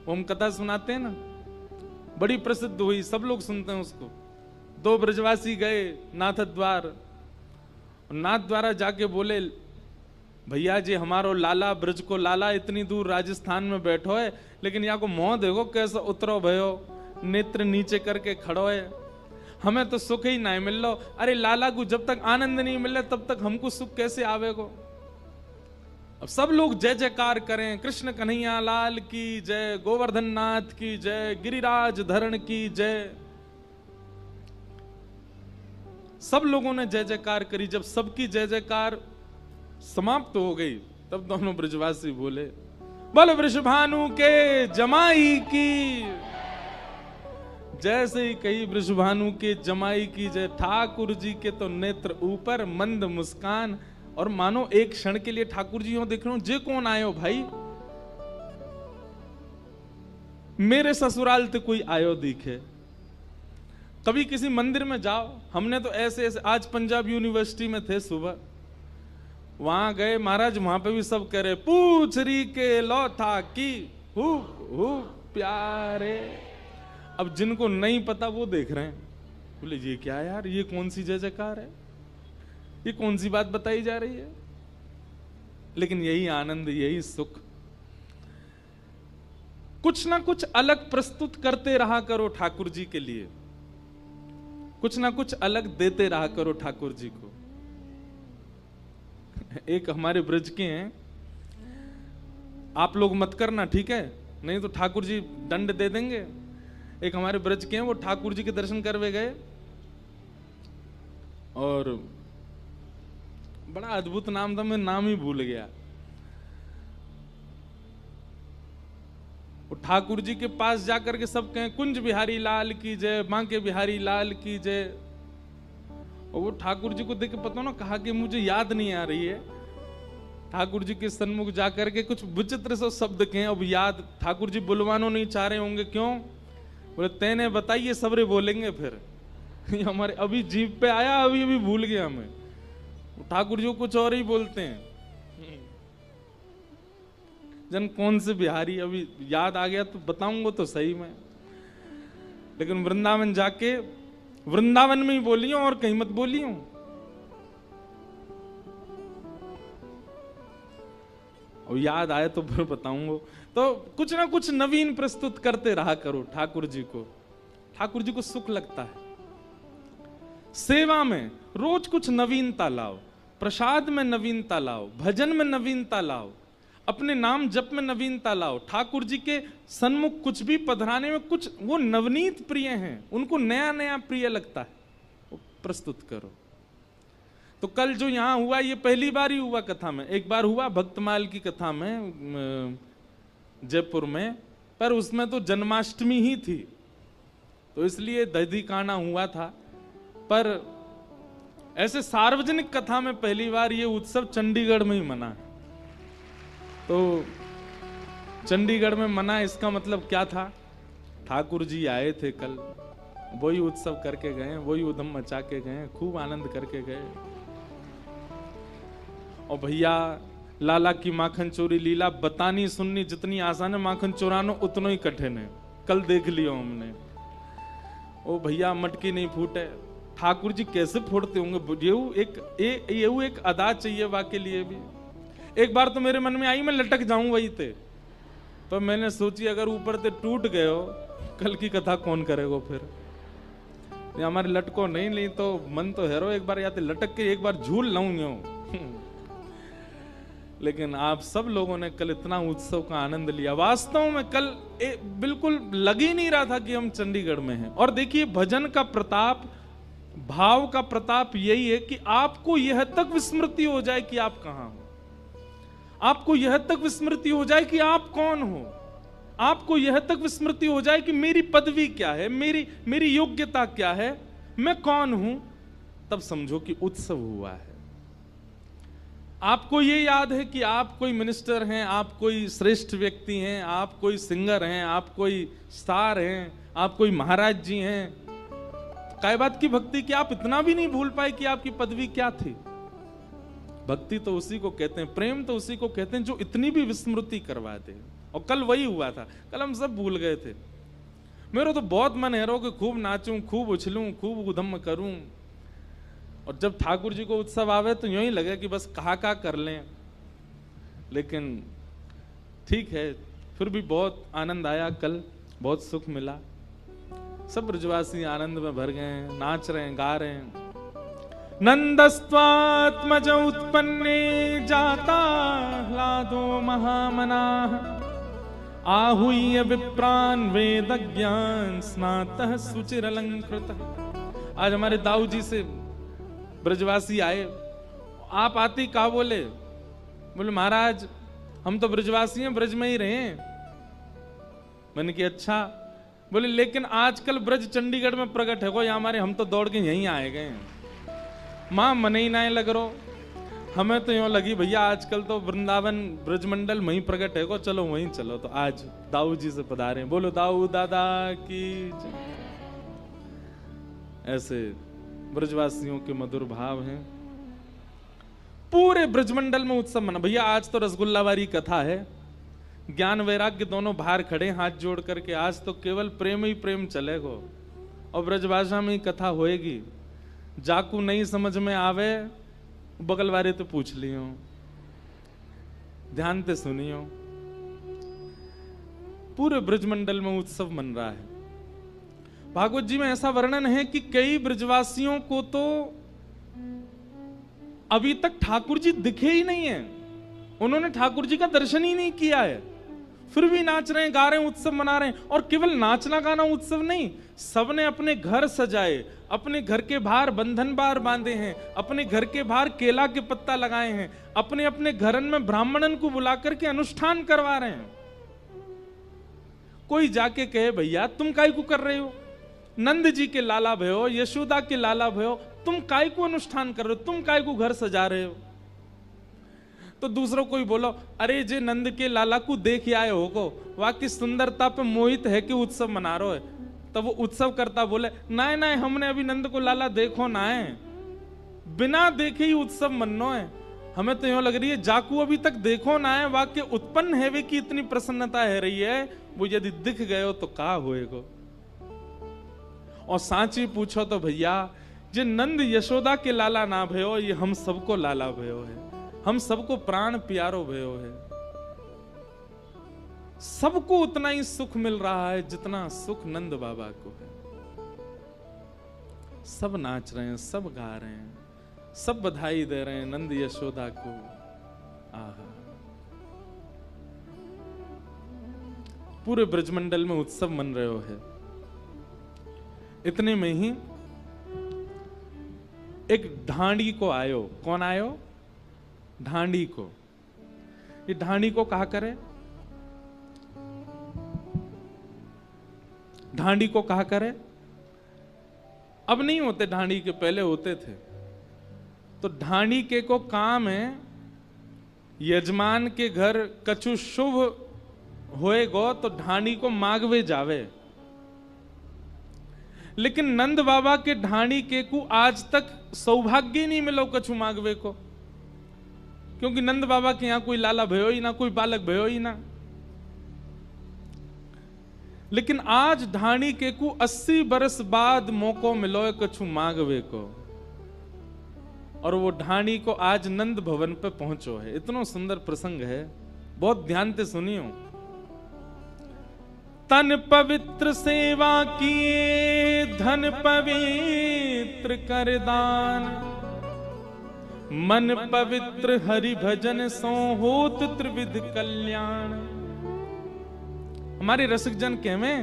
वो हम कथा सुनाते हैं ना, बड़ी प्रसिद्ध हुई, सब लोग सुनते हैं उसको। दो ब्रजवासी गए नाथ द्वार, नाथ द्वारा जाके बोले भैया जी हमारो लाला ब्रज को लाला इतनी दूर राजस्थान में बैठो है, लेकिन यहाँ को मोह देखो कैसा उतरो भयो, नेत्र नीचे करके खड़ो है, हमें तो सुख ही नहीं मिल लो। अरे लाला को जब तक आनंद नहीं मिले तब तक हमको सुख कैसे आवेगो। अब सब लोग जय जयकार करें, कृष्ण कन्हैया लाल की जय, गोवर्धन नाथ की जय, गिरिराज धरण की जय। सब लोगों ने जय जयकार करी। जब सबकी जय जयकार समाप्त हो गई तब दोनों ब्रजवासी बोले बोल वृषभानु के जमाई की। जैसे ही कही वृषभानु के जमाई की जय, ठाकुर जी के तो नेत्र ऊपर, मंद मुस्कान, और मानो एक क्षण के लिए ठाकुर जी हो देख रहे हो, जे कौन आयो भाई, मेरे ससुराल ते कोई आयो दिखे। कभी किसी मंदिर में जाओ, हमने तो ऐसे ऐसे, आज पंजाब यूनिवर्सिटी में थे सुबह, वहां गए महाराज, वहां पे भी सब कह रहे पूछ री के लो था की हु प्यारे। अब जिनको नहीं पता वो देख रहे हैं, बोले ये क्या यार, ये कौन सी जय जयकार है, ये कौन सी बात बताई जा रही है। लेकिन यही आनंद, यही सुख। कुछ ना कुछ अलग प्रस्तुत करते रहा करो ठाकुर जी के लिए, कुछ ना कुछ अलग देते रहा करो ठाकुर जी को। एक हमारे ब्रज के हैं, आप लोग मत करना ठीक है, नहीं तो ठाकुर जी दंड दे देंगे। एक हमारे ब्रज के हैं, वो ठाकुर जी के दर्शन करवे गए और बड़ा अद्भुत नाम था, मैं नाम ही भूल गया। वो ठाकुर जी के पास जाकर के सब कहें कुंज बिहारी लाल की जय, बांके बिहारी लाल की जय। और वो ठाकुर जी को देख के पता ना, कहा कि मुझे याद नहीं आ रही है। ठाकुर जी के सन्मुख जाकर के कुछ विचित्र से शब्द कहें, अब याद ठाकुर जी बुलवानो नहीं चाह रहे होंगे, क्यों? बोले तेने बताइए, सबरे बोलेंगे फिर। हमारे अभी जीभ पे आया, अभी अभी भूल गया हमें। ठाकुर जी कुछ और ही बोलते हैं, जन कौन से बिहारी, अभी याद आ गया तो बताऊंगा तो सही में। लेकिन वृंदावन जाके, वृंदावन में ही बोली हूं और कहीं मत बोली हूं। और याद आए तो फिर बताऊंगा। तो कुछ ना कुछ नवीन प्रस्तुत करते रहा करो ठाकुर जी को। ठाकुर जी को सुख लगता है। सेवा में रोज कुछ नवीनता लाओ, प्रसाद में नवीनता लाओ, भजन में नवीनता लाओ, अपने नाम जप में नवीनता लाओ। ठाकुर जी के सन्मुख कुछ भी पधराने में कुछ वो नवनीत प्रिय हैं, उनको नया नया प्रिय लगता है, वो प्रस्तुत करो। तो कल जो यहां हुआ, ये पहली बार ही हुआ कथा में। एक बार हुआ भक्तमाल की कथा में जयपुर में, पर उसमें तो जन्माष्टमी ही थी, तो इसलिए दधी काना हुआ था। पर ऐसे सार्वजनिक कथा में पहली बार ये उत्सव चंडीगढ़ में ही मना है। तो चंडीगढ़ में मना, इसका मतलब क्या था? ठाकुर जी आए थे कल, वही उत्सव करके गए, वही उधम मचा के गए, खूब आनंद करके गए। और भैया लाला की माखन चोरी लीला बतानी सुननी जितनी आसान है, माखन चोरानो उतना ही कठिन है। कल देख लियो हमने। ओ भैया मटकी नहीं फूटे, ठाकुर जी कैसे फोड़ते होंगे? ये एक अदा चाहिए वाके लिए भी। एक बार तो मेरे मन में आई मैं लटक जाऊं वही थे, तो मैंने सोची अगर ऊपर से टूट गए हो, कल की कथा कौन करेगा फिर? हमारे लटको नहीं ली तो मन तो हैरो, एक बार या तो लटक के एक बार झूल लाऊं। लेकिन आप सब लोगों ने कल इतना उत्सव का आनंद लिया। वास्तव में कल बिल्कुल लग ही नहीं रहा था कि हम चंडीगढ़ में हैं। और देखिए भजन का प्रताप, भाव का प्रताप यही है कि आपको यह तक विस्मृति हो जाए कि आप कहां हो, आपको यह तक विस्मृति हो जाए कि आप कौन हो, आपको यह तक विस्मृति हो जाए कि मेरी पदवी क्या है, मेरी योग्यता क्या है, मैं कौन हूं। तब समझो कि उत्सव हुआ है। आपको ये याद है कि आप कोई मिनिस्टर हैं, आप कोई श्रेष्ठ व्यक्ति हैं, आप कोई सिंगर हैं, आप कोई स्टार हैं, आप कोई महाराज जी हैं। काय बात की भक्ति कि आप इतना भी नहीं भूल पाए कि आपकी पदवी क्या थी। भक्ति तो उसी को कहते हैं, प्रेम तो उसी को कहते हैं जो इतनी भी विस्मृति करवा दे। और कल वही हुआ था, कल हम सब भूल गए थे। मेरा तो बहुत मन है रो कि खूब नाचूं, खूब उछलूं, खूब उधम करूं, और जब ठाकुर जी को उत्सव आवे तो यूं ही लगे कि बस कहा कर लें। लेकिन ठीक है, फिर भी बहुत आनंद आया, कल बहुत सुख मिला। सब ब्रजवासी आनंद में भर गए, नाच रहे हैं, गा रहे हैं। नंदस्त्वात्मज उत्पन्ने जाता ह्लादो महामनाः आहूय विप्रान वेदज्ञान स्नातः सुचिरलंकृतः। आज हमारे दाऊ जी से ब्रजवासी आए, आप आती का बोले महाराज हम तो ब्रजवासी हैं, ब्रज में ही रहे। मैंने कि अच्छा। बोले लेकिन आजकल ब्रज चंडीगढ़ में प्रकट है, कोई हमारे, हम तो दौड़ के यहीं आए गए। मां मन ही ना लग रो, हमें तो यूं लगी भैया आजकल तो वृंदावन ब्रजमंडल वहीं प्रकट है को, चलो वहीं चलो। तो आज दाऊ जी से पधारे, बोलो दाऊ दादा की जय। ऐसे ब्रजवासियों के मधुर भाव हैं। पूरे ब्रजमंडल में उत्सव मना। भैया आज तो रसगुल्लावारी कथा है, ज्ञान वैराग्य दोनों बाहर खड़े हाथ जोड़ करके, आज तो केवल प्रेम ही प्रेम चलेगो और ब्रजभाषा में ही कथा होएगी। जाकू नहीं समझ में आवे बगल वाले तो पूछ लियो, ध्यान से सुनियो। पूरे ब्रजमंडल में उत्सव मन रहा है। भागवत जी में ऐसा वर्णन है कि कई ब्रजवासियों को तो अभी तक ठाकुर जी दिखे ही नहीं है, उन्होंने ठाकुर जी का दर्शन ही नहीं किया है, फिर भी नाच रहे हैं, गा रहे हैं, उत्सव मना रहे हैं। और केवल नाचना गाना उत्सव नहीं, सबने अपने घर सजाए, अपने घर के बाहर बंधन बार बांधे हैं, अपने घर के बाहर केला के पत्ता लगाए हैं, अपने अपने घरन में ब्राह्मणन को बुला करके अनुष्ठान करवा रहे हैं। कोई जाके कहे भैया तुम काय को कर रहे हो, नंद जी के लाला भयो, यशोदा के लाला भयो, तुम काय को अनुष्ठान कर रहे हो, तुम काय को घर सजा रहे हो। तो दूसरों कोई बोलो अरे जे नंद के लाला को देख आए हो को, वहां की सुंदरता पे मोहित है कि उत्सव मना रहे है। तब वो उत्सव करता बोले ना ना हमने अभी नंद को लाला देखो ना है, बिना देखे ही उत्सव मनो है। हमें तो यूं लग रही है जाकू अभी तक देखो ना है, वाक्य उत्पन्न है वे की इतनी प्रसन्नता है रही है, वो यदि दिख गए हो तो का होएगो। और सांची पूछो तो भैया जे नंद यशोदा के लाला ना भयो, ये हम सबको लाला भयो है, हम सबको प्राण प्यारो भयो है। सबको उतना ही सुख मिल रहा है जितना सुख नंद बाबा को है। सब नाच रहे हैं, सब गा रहे हैं, सब बधाई दे रहे हैं नंद यशोदा को। आहा, पूरे ब्रजमंडल में उत्सव मन रहे हो है। इतने में ही एक ढांडी को आयो। कौन आयो? ढांडी को। ये ढांडी को कहा करे, ढांडी को कहा करे। अब नहीं होते ढांडी के, पहले होते थे। तो ढांडी के को काम है यजमान के घर कछु शुभ होएगो तो ढांडी को मांगवे जावे। लेकिन नंद बाबा के ढांडी के को आज तक सौभाग्य नहीं मिलो कछु मांगवे को, क्योंकि नंद बाबा के यहां कोई लाला भयो ही ना, कोई बालक भयो ही ना। लेकिन आज ढाणी के को 80 बरस बाद मौको मिलो है कछु मांगवे को, और वो ढाणी को आज नंद भवन पे पहुंचो है। इतना सुंदर प्रसंग है, बहुत ध्यान से सुनियो। तन पवित्र सेवा किए धन पवित्र कर दान, मन पवित्र हरि भजन सो होत त्रिविध कल्याण। हमारे रसिक जन कहवे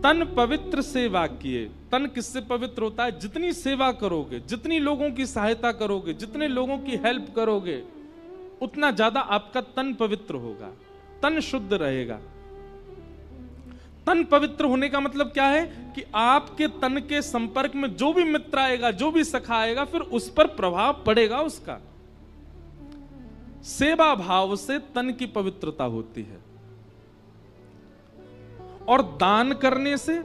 तन पवित्र सेवा किए। तन किससे पवित्र होता है? जितनी सेवा करोगे, जितनी लोगों की सहायता करोगे, जितने लोगों की हेल्प करोगे, उतना ज्यादा आपका तन पवित्र होगा, तन शुद्ध रहेगा। तन पवित्र होने का मतलब क्या है कि आपके तन के संपर्क में जो भी मित्र आएगा, जो भी सखा आएगा, फिर उस पर प्रभाव पड़ेगा उसका। सेवा भाव से तन की पवित्रता होती है, और दान करने से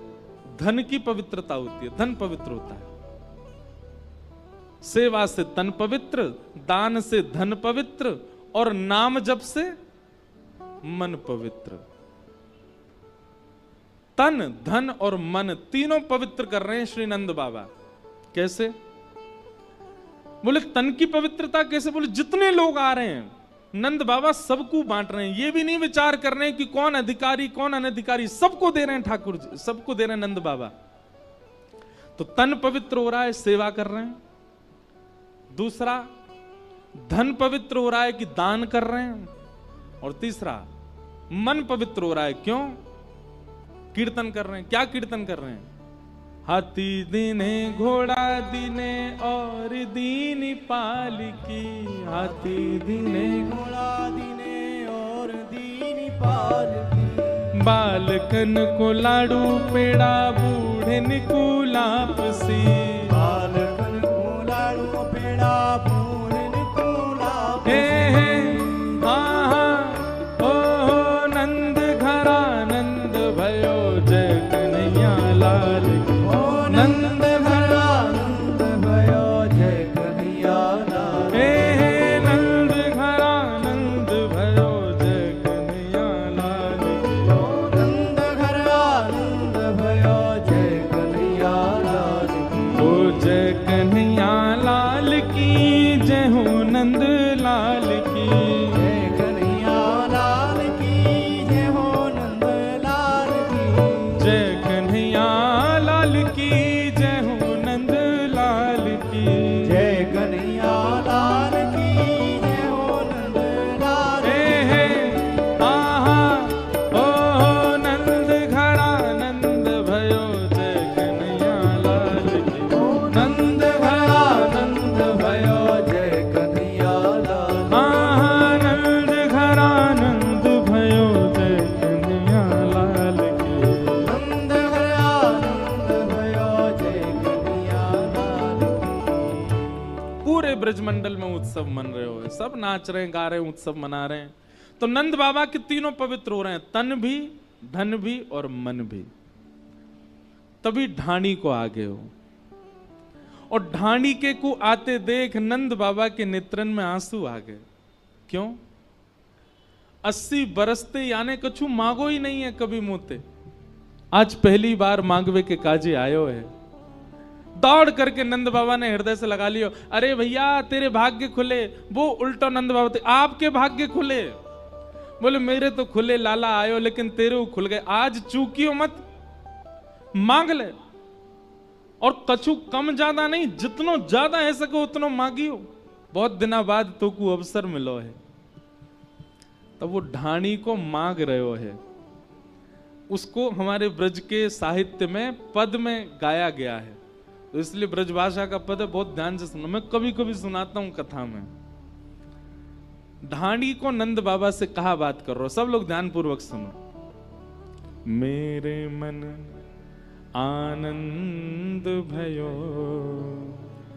धन की पवित्रता होती है, धन पवित्र होता है। सेवा से तन पवित्र, दान से धन पवित्र, और नाम जप से मन पवित्र। तन, धन और मन तीनों पवित्र कर रहे हैं श्री नंद बाबा। कैसे? बोले तन की पवित्रता कैसे? बोले जितने लोग आ रहे हैं नंद बाबा सबको बांट रहे हैं। ये भी नहीं विचार कर रहे हैं कि कौन अधिकारी कौन अनधिकारी, सबको दे रहे हैं ठाकुर जी, सबको दे रहे हैं नंद बाबा। तो तन पवित्र हो रहा है, सेवा कर रहे हैं। दूसरा, धन पवित्र हो रहा है कि दान कर रहे हैं। और तीसरा, मन पवित्र हो रहा है, क्यों? कीर्तन कर रहे हैं। क्या कीर्तन कर रहे हैं? हाथी दीने घोड़ा दीने और दीनी पालकी, हाथी दीने घोड़ा दीने और दीनी पालकी, बालकन को लाडू पेड़ा बूढ़े को लापसी, बालकन को लाडू पेड़ा बूढ़े को लापसी। हाँ हाँ ओ नंद घरा नंद भयो जय कन्हैया लाल की। नंद घरा नंद भयो जय कन्हैया लाल, नंद घरा नंद भयो जय कन्हैया लाल की। नंद घरा नंद भयो जय कन्हैया लाल की। ओ जय कन्हैया लाल की, जय हो नंद लाल की, जय कन्हैया लाल की, जय हो नंद लाल की। जय कन्हैया लाल की, जय हो नंद लाल की। जय कन्हैया लाल की, जय हो नंद लाल की। आहा ओ नंद घड़ा नंद भयो जय कन्हैया लाल की। नंद घरा नंद भयो जय कन्हैया लाल, आहा नंद घड़ा नंद भयो जय कन्हैया लाल की। नंद घरा नंद भयो जय कन्हैया लाल की। पूरे ब्रजमंडल में उत्सव मन रहे हो, सब नाच रहे हैं, गा रहे हैं, उत्सव मना रहे हैं। तो नंद बाबा के तीनों पवित्र हो रहे हैं, तन भी, धन भी और मन भी। तभी ढाणी को आगे हो, और ढाणी के को आते देख नंद बाबा के नेत्रन में आंसू आ गए। क्यों? 80 बरसते यानी कछु मांगो ही नहीं है कभी मोते, आज पहली बार मांगवे के काजे आयो है। दौड़ करके नंद बाबा ने हृदय से लगा लियो, अरे भैया तेरे भाग्य खुले। वो उल्टा नंद बाबा थे, आपके भाग्य खुले। बोले मेरे तो खुले लाला आयो, लेकिन तेरे खुल गए। आज चूकियो मत, मांग ले। और कछु कम ज्यादा नहीं, जितनो ज्यादा है सके उतनो मांगियो। बहुत दिना बाद तो को अवसर मिलो है। तब वो ढाणी को मांग रहे हो है। उसको हमारे ब्रज के साहित्य में पद में गाया गया है, तो इसलिए ब्रजभाषा का पद है, बहुत ध्यान से सुनो। मैं कभी कभी सुनाता हूं कथा में। ढाणी को नंद बाबा से कहा बात कर रहा हो, सब लोग ध्यान पूर्वक सुनो। मेरे मन आनंद भयो।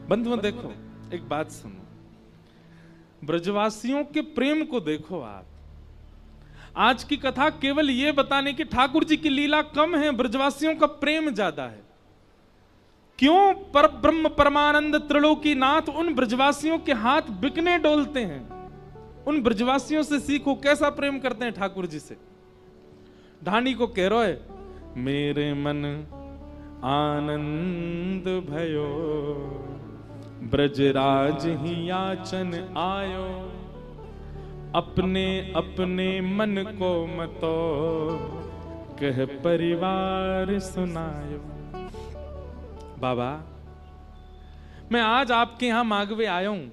बंधुओं देखो, एक बात सुनो, ब्रजवासियों के प्रेम को देखो आप। आज की कथा केवल ये बताने की ठाकुर जी की लीला कम है, ब्रजवासियों का प्रेम ज्यादा है। क्यों? पर ब्रह्म परमानंद त्रिलोकी नाथ उन ब्रजवासियों के हाथ बिकने डोलते हैं। उन ब्रजवासियों से सीखो कैसा प्रेम करते हैं ठाकुर जी से। ढाणी को कह रहे मेरे मन आनंद भयो, ब्रजराज ही याचन आयो, अपने अपने मन को मतो, कह परिवार सुनायो। बाबा मैं आज आपके यहां मांगवे आया हूं,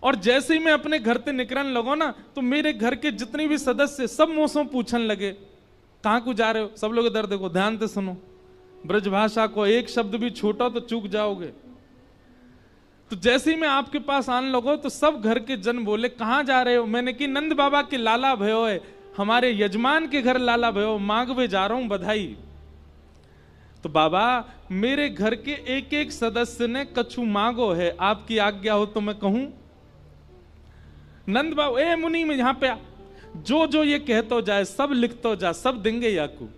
और जैसे ही मैं अपने घर से निकलने लगो ना, तो मेरे घर के जितने भी सदस्य सब मुझसे पूछने लगे कहां को जा रहे हो। सब लोग इधर देखो, ध्यान से सुनो। ब्रजभाषा को एक शब्द भी छूटो तो चूक जाओगे। तो जैसे ही मैं आपके पास आने लगो तो सब घर के जन बोले कहां जा रहे हो। मैंने कि नंद बाबा के लाला भयो है, हमारे यजमान के घर लाला भयो, मांगवे जा रहा हूं बधाई। तो बाबा मेरे घर के एक एक सदस्य ने कछु मांगो है, आपकी आज्ञा हो तो मैं कहूं। नंद बाबा ए मुनि में यहां पे आ, जो जो ये कहतो जाए सब लिखतो जा, सब देंगे याकू।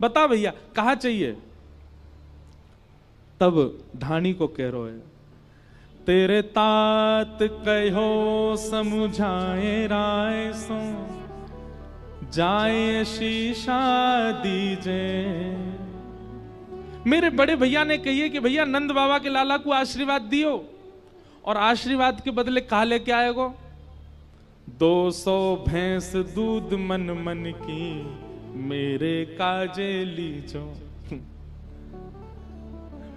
बता भैया कहा चाहिए। तब ढाणी को कह रहे है तेरे तात कहो समझाए राय सो, जाए शीशा दीजे। मेरे बड़े भैया ने कही कि भैया नंद बाबा के लाला को आशीर्वाद दियो, और आशीर्वाद के बदले कहा लेके आएगो 200 भैंस दूध मन मन की मेरे काजे लीजो।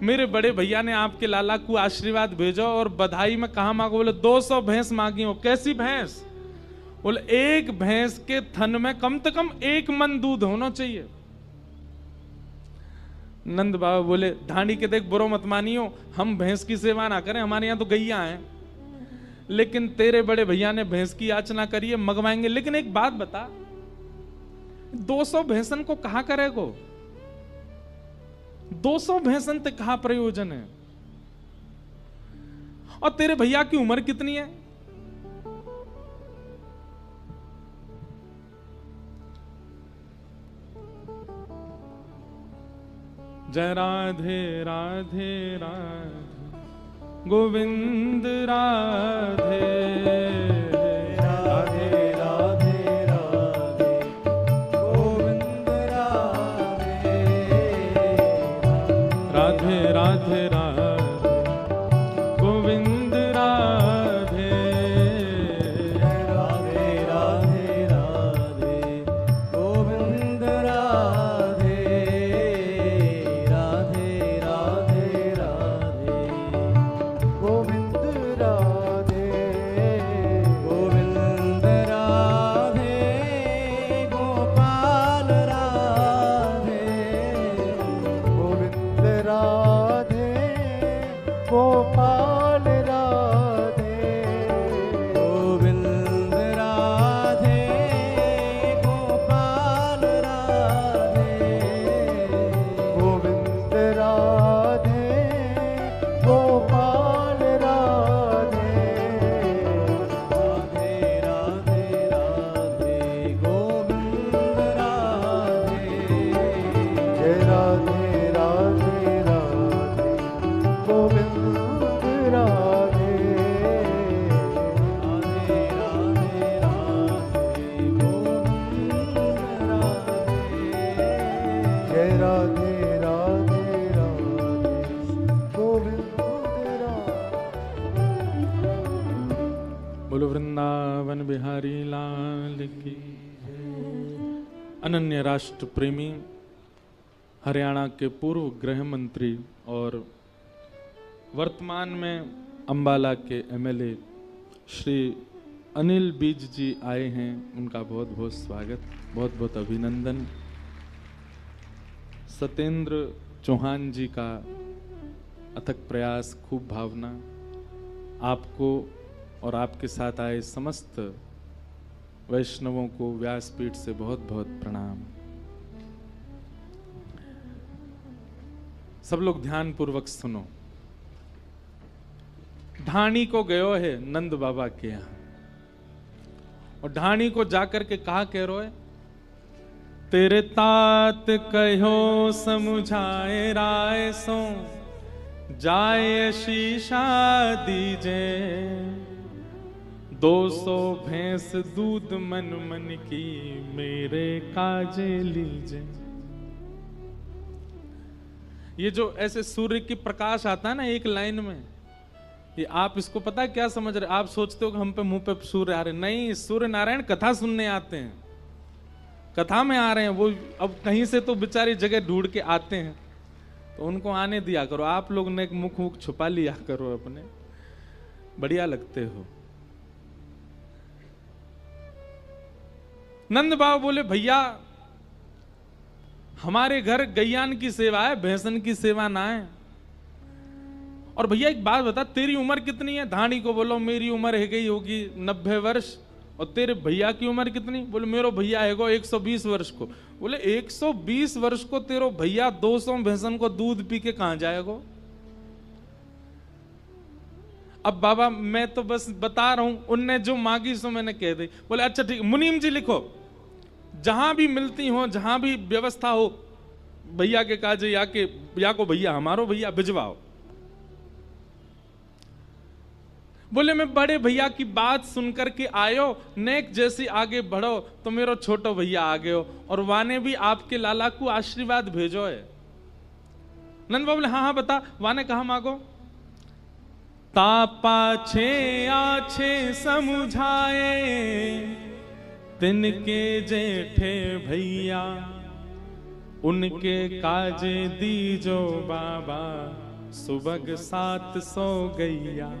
मेरे बड़े भैया ने आपके लाला को आशीर्वाद भेजो और बधाई में कहा मांगो, बोले 200 भैंस मांगी हो। कैसी भैंस? बोले एक भैंस के थन में कम से कम 1 मन दूध होना चाहिए। नंद बाबा बोले धानी के देख बुरो मत मानियो, हम भैंस की सेवा ना करें, हमारे यहाँ तो गैया हैं, लेकिन तेरे बड़े भैया ने भैंस की याचना करी है, मंगवाएंगे। लेकिन एक बात बता, 200 भैंसन को कहा करेगो? 200 भैंसन ते कहा प्रयोजन है? और तेरे भैया की उम्र कितनी है? जय राधे राधे राधे गोविंद राधे राधे राधे राधे गोविंद राधे राधे राधे राधे गोविंद राधे राधे राधे राधे गोविंद राधे राधे राधे राधे गोविंद राधे गोविंद राधे गोपाल राधे गोविंद राधे गोपाल राधे गोविंद राधे गोपाल राधे गोविंद राधे गोपाल राधे राधे राधे राधे गोविंद राधे जय राधे राधे राधे गोविंद राधे राधे राधे राधे गोविंद राधे जय राधे राधे राधे गोविंद राधे। बोलो वृंदावन बिहारी लाल की। अनन्य राष्ट्र प्रेमी हरियाणा के पूर्व गृह मंत्री और वर्तमान में अंबाला के एमएलए श्री अनिल बीज जी आए हैं, उनका बहुत बहुत स्वागत, बहुत बहुत अभिनंदन। सत्येंद्र चौहान जी का अथक प्रयास, खूब भावना, आपको और आपके साथ आए समस्त वैष्णवों को व्यासपीठ से बहुत बहुत प्रणाम। सब लोग ध्यान पूर्वक सुनो। ढाणी को गयो है नंद बाबा के यहां, और ढाणी को जाकर के कहा कह रो है, तेरे तात कहो समुझाए राय सो जाए शीशा दीजे 200 भैंस दूध मन मन की मेरे काजे लीजे। ये जो ऐसे सूर्य की प्रकाश आता है ना एक लाइन में, ये आप इसको पता है क्या समझ रहे? आप सोचते हो कि हम पे मुंह पे सूर्य आ रहे, नहीं, सूर्य नारायण कथा सुनने आते हैं, कथा में आ रहे हैं वो। अब कहीं से तो बेचारी जगह ढूंढ के आते हैं, तो उनको आने दिया करो। आप लोग ने मुख छुपा लिया करो अपने, बढ़िया लगते हो। नंद बाबा बोले भैया हमारे घर गैयान की सेवा है, भैंसन की सेवा ना है। और भैया एक बात बता, तेरी उम्र कितनी है? धानी को बोलो मेरी उम्र है गई होगी 90 वर्ष। और तेरे भैया की उम्र कितनी? बोले मेरो भैया है 120 वर्ष को। बोले 120 वर्ष को तेरो भैया 200 भैंसन को दूध पी के कहां जाएगा? अब बाबा मैं तो बस बता रहा हूं, उनने जो मांगी सो मैंने कह दी। बोले अच्छा ठीक, मुनीम जी लिखो, जहां भी मिलती हो, जहां भी व्यवस्था हो, भैया के काजे या को भैया हमारो भैया भिजवाओ। बोले मैं बड़े भैया की बात सुनकर के आयो, नेक जैसी आगे बढ़ो तो मेरो छोटो भैया आगे हो, और वाने भी आपके लाला को आशीर्वाद भेजो है। नंद बाबा बोले हाँ हाँ बता, वाने कहा मांगो। तापा छे आछे समुझाए, तिनके जेठे भैया, उनके काजे दीजो बाबा, सुबह 700 गैया।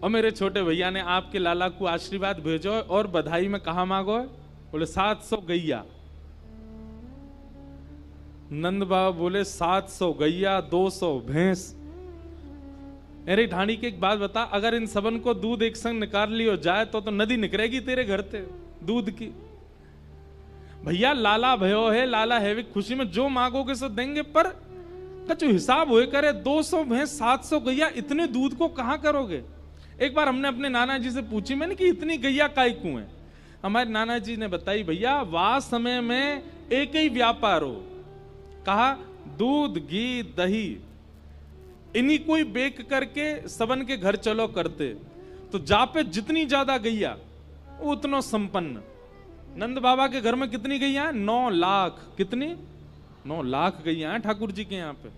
और मेरे छोटे भैया ने आपके लाला को आशीर्वाद भेजो और बधाई में कहा मांगो है? बोले 700 गैया। नंद बाबा बोले 700 गैया 200 भैंस। अरे ढाणी की एक बात बता, अगर इन सबन को दूध एक संग निकाल लियो जाए तो नदी निकलेगी तेरे घर से दूध की। भैया लाला भयो है, लाला है, खुशी में जो मांगोगे सो देंगे, पर कछु हिसाब हुए करे 200 भैंस 700 गैया, इतने दूध को कहां करोगे? एक बार हमने अपने नाना जी से पूछी, मैंने कि इतनी गैया काय क्यों है? हमारे नाना जी ने बताई, भैया वह समय में एक ही व्यापार हो, कहा दूध घी दही इन्हीं कोई बेक करके सबन के घर चलो करते, तो जा पे जितनी ज्यादा गैया उतना संपन्न। नंद बाबा के घर में कितनी गैया है? 9 लाख। कितनी? 9 लाख गैया हैं ठाकुर जी के यहाँ पे।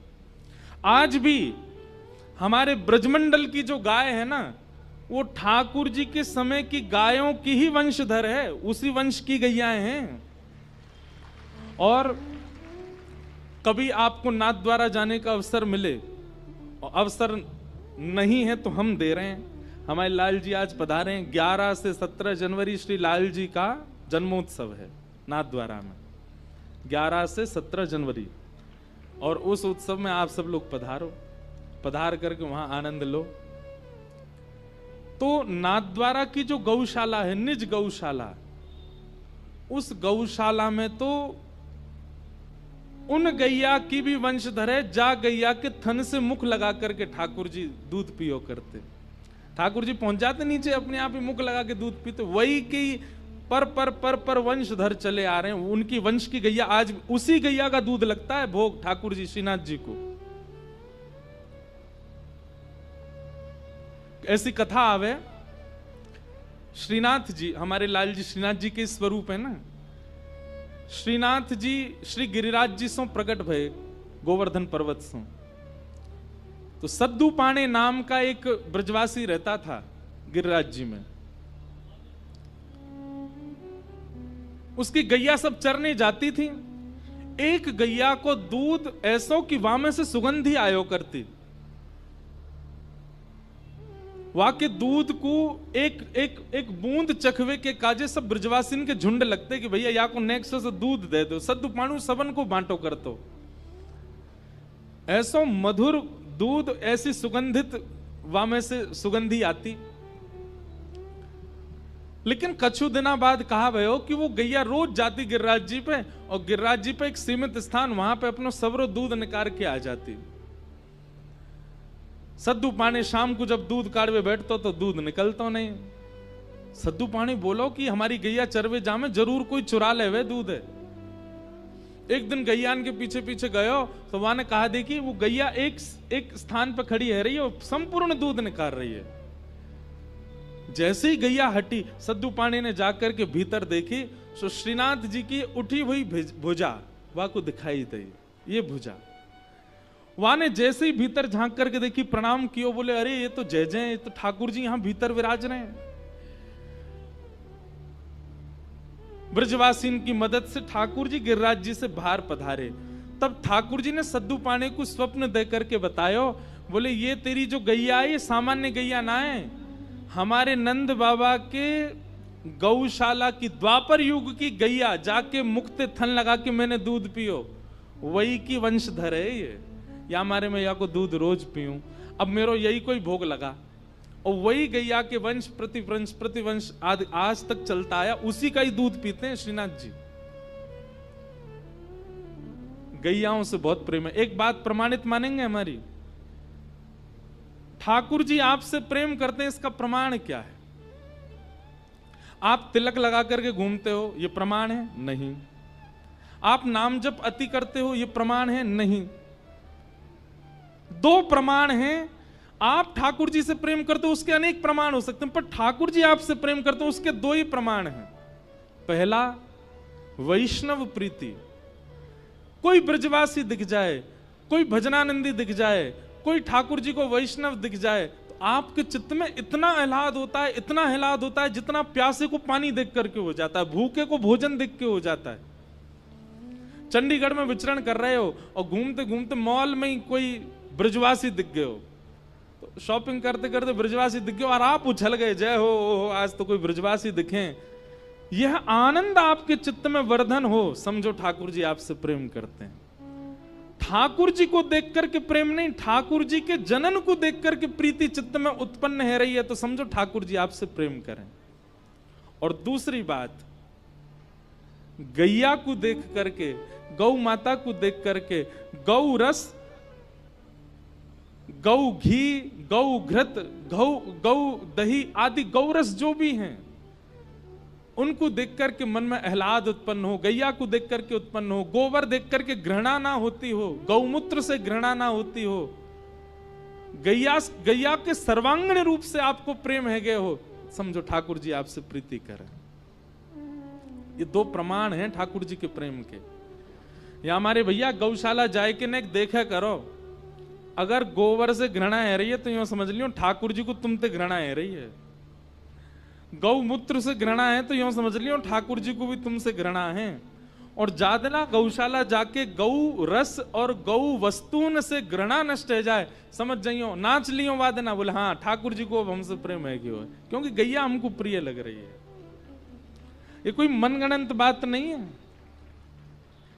आज भी हमारे ब्रजमंडल की जो गाय है ना, वो ठाकुर जी के समय की गायों की ही वंशधर है, उसी वंश की गैयाएं हैं। और कभी आपको नाथ द्वारा जाने का अवसर मिले, और अवसर नहीं है तो हम दे रहे हैं, हमारे लाल जी आज पधारे हैं। 11 से 17 जनवरी श्री लाल जी का जन्मोत्सव है नाथ द्वारा में, 11 से 17 जनवरी। और उस उत्सव में आप सब लोग पधारो, पधार करके वहां आनंद लो। तो नाथ द्वारा की जो गौशाला है, निज गौशाला, उस गौशाला में तो उन गैया की भी वंशधर है, जा गैया के थन से मुख लगा करके ठाकुर जी दूध पियो करते। ठाकुर जी पहुंच जाते नीचे, अपने आप ही मुख लगा के दूध पीते। वही की पर वंशधर चले आ रहे हैं, उनकी वंश की गैया, आज उसी गैया का दूध लगता है भोग ठाकुर जी श्रीनाथ जी को। ऐसी कथा आवे, श्रीनाथ जी हमारे लाल जी श्रीनाथ जी के स्वरूप है ना। श्रीनाथ जी श्री गिरिराज जी सो प्रकट भय गोवर्धन पर्वत सो। तो सद्दू पाणे नाम का एक ब्रजवासी रहता था गिरिराज जी में। उसकी गैया सब चरने जाती थी। एक गैया को दूध ऐसो कि वहां में से सुगंधी आयो करती। वहां के दूध को एक बूंद चखवे के काजे सब ब्रजवासिन के झुंड लगते कि भैया या को नेक्स्ट से दूध दे दो, सद्दू पाणु सबन को बांटो कर तो। ऐसो मधुर दूध, ऐसी सुगंधित वहां में से सुगंधी आती। लेकिन कछु दिना बाद कहा भयो कि वो गैया रोज जाती गिरिराज जी पे, और गिरिराज जी पे एक सीमित स्थान, वहां पे अपनो सबरो दूध निकाल के आ जाती। सद्दू पाणी शाम को जब दूध काढ़वे बैठतो तो दूध निकलतो नहीं। सद्दू पाणी बोलो कि हमारी गैया चरवे जामे, जरूर कोई चुरा ले वे दूध है। एक दिन गैयान के पीछे पीछे गयो तो वहां ने कहा, देखी वो गैया एक स्थान पर खड़ी है रही है, संपूर्ण दूध निकाल रही है। जैसे ही गैया हटी, सद्दू पाणी ने जाकर के भीतर देखी तो श्रीनाथ जी की उठी हुई भुजा वहां को दिखाई दी। ये भुजा वहां ने जैसे ही भीतर झांक करके देखी, प्रणाम कियो, बोले अरे ये तो जय जय, ये तो ठाकुर जी यहां भीतर विराज रहे हैं। ब्रजवासीन की मदद से ठाकुर जी गिरिराज जी से बाहर पधारे। तब ठाकुर जी ने सद्दू पाणे को स्वप्न दे करके बतायो, बोले ये तेरी जो गैया है ये सामान्य गैया ना है, हमारे नंद बाबा के गौशाला की द्वापर युग की गैया, जाके मुक्ते थन लगा के मैंने दूध पियो, वही की वंशधर है ये। या हमारे में या को दूध रोज पीऊं, अब मेरो यही कोई भोग लगा, और वही गैया के वंश प्रतिवंश आज तक चलता आया, उसी का ही दूध पीते हैं श्रीनाथ जी। गैयाओं से बहुत प्रेम है। एक बात प्रमाणित मानेंगे हमारी, ठाकुर जी आपसे प्रेम करते हैं, इसका प्रमाण क्या है? आप तिलक लगा करके घूमते हो, यह प्रमाण है? नहीं। आप नाम जप अति करते हो, यह प्रमाण है? नहीं। दो प्रमाण हैं। आप ठाकुर जी से प्रेम करते हो उसके अनेक प्रमाण हो सकते हैं, पर ठाकुर जी आपसे प्रेम करते हो उसके दो ही प्रमाण हैं। पहला, वैष्णव प्रीति। कोई ब्रजवासी दिख जाए, कोई भजनानंदी दिख जाए, कोई ठाकुर जी को वैष्णव दिख जाए, तो आपके चित्त में इतना आह्लाद होता है, इतना आह्लाद होता है, जितना प्यासे को पानी देख करके हो जाता है, भूखे को भोजन देख के हो जाता है। चंडीगढ़ में विचरण कर रहे हो और घूमते घूमते मॉल में ही कोई ब्रजवासी दिख गए हो, तो शॉपिंग करते करते ब्रजवासी दिख गए और आप उछल गए, जय हो आज तो कोई ब्रजवासी दिखे। यह आनंद आपके चित्त में वर्धन हो, समझो ठाकुर जी आपसे प्रेम करते हैं। ठाकुर जी को देख करके प्रेम नहीं, ठाकुर जी के जनन को देख करके प्रीति चित्त में उत्पन्न है रही है, तो समझो ठाकुर जी आपसे प्रेम करें। और दूसरी बात, गैया को देख करके, गौ माता को देख करके, गौ रस, गौ घी, गौ घृत, गौ दही आदि गौरस जो भी हैं, उनको देख करके मन में आह्लाद उत्पन्न हो, गैया को देख करके उत्पन्न हो, गोबर देख करके घृणा ना होती हो, गौमूत्र से घृणा ना होती हो, गैया के सर्वांगीण रूप से आपको प्रेम है गए हो, समझो ठाकुर जी आपसे प्रीति करें। ये दो प्रमाण हैं ठाकुर जी के प्रेम के। या हमारे भैया गौशाला जाए के नेक देखा करो, अगर गोबर से घृणा है रही है तो यूं समझ लियो ठाकुर जी को तुमसे घृणा है रही है। गौमूत्र से घृणा है तो यूं समझ लियो ठाकुर जी को भी तुमसे घृणा है। और जादना गौशाला जाके गौ रस और गौ वस्तुन से घृणा नष्ट हो जाए, समझ जाइयो नाच लियो वादना, बोले हाँ ठाकुर जी को अब हमसे प्रेम है क्यों है, क्योंकि गैया हमको प्रिय लग रही है। ये कोई मनगणंत बात नहीं है,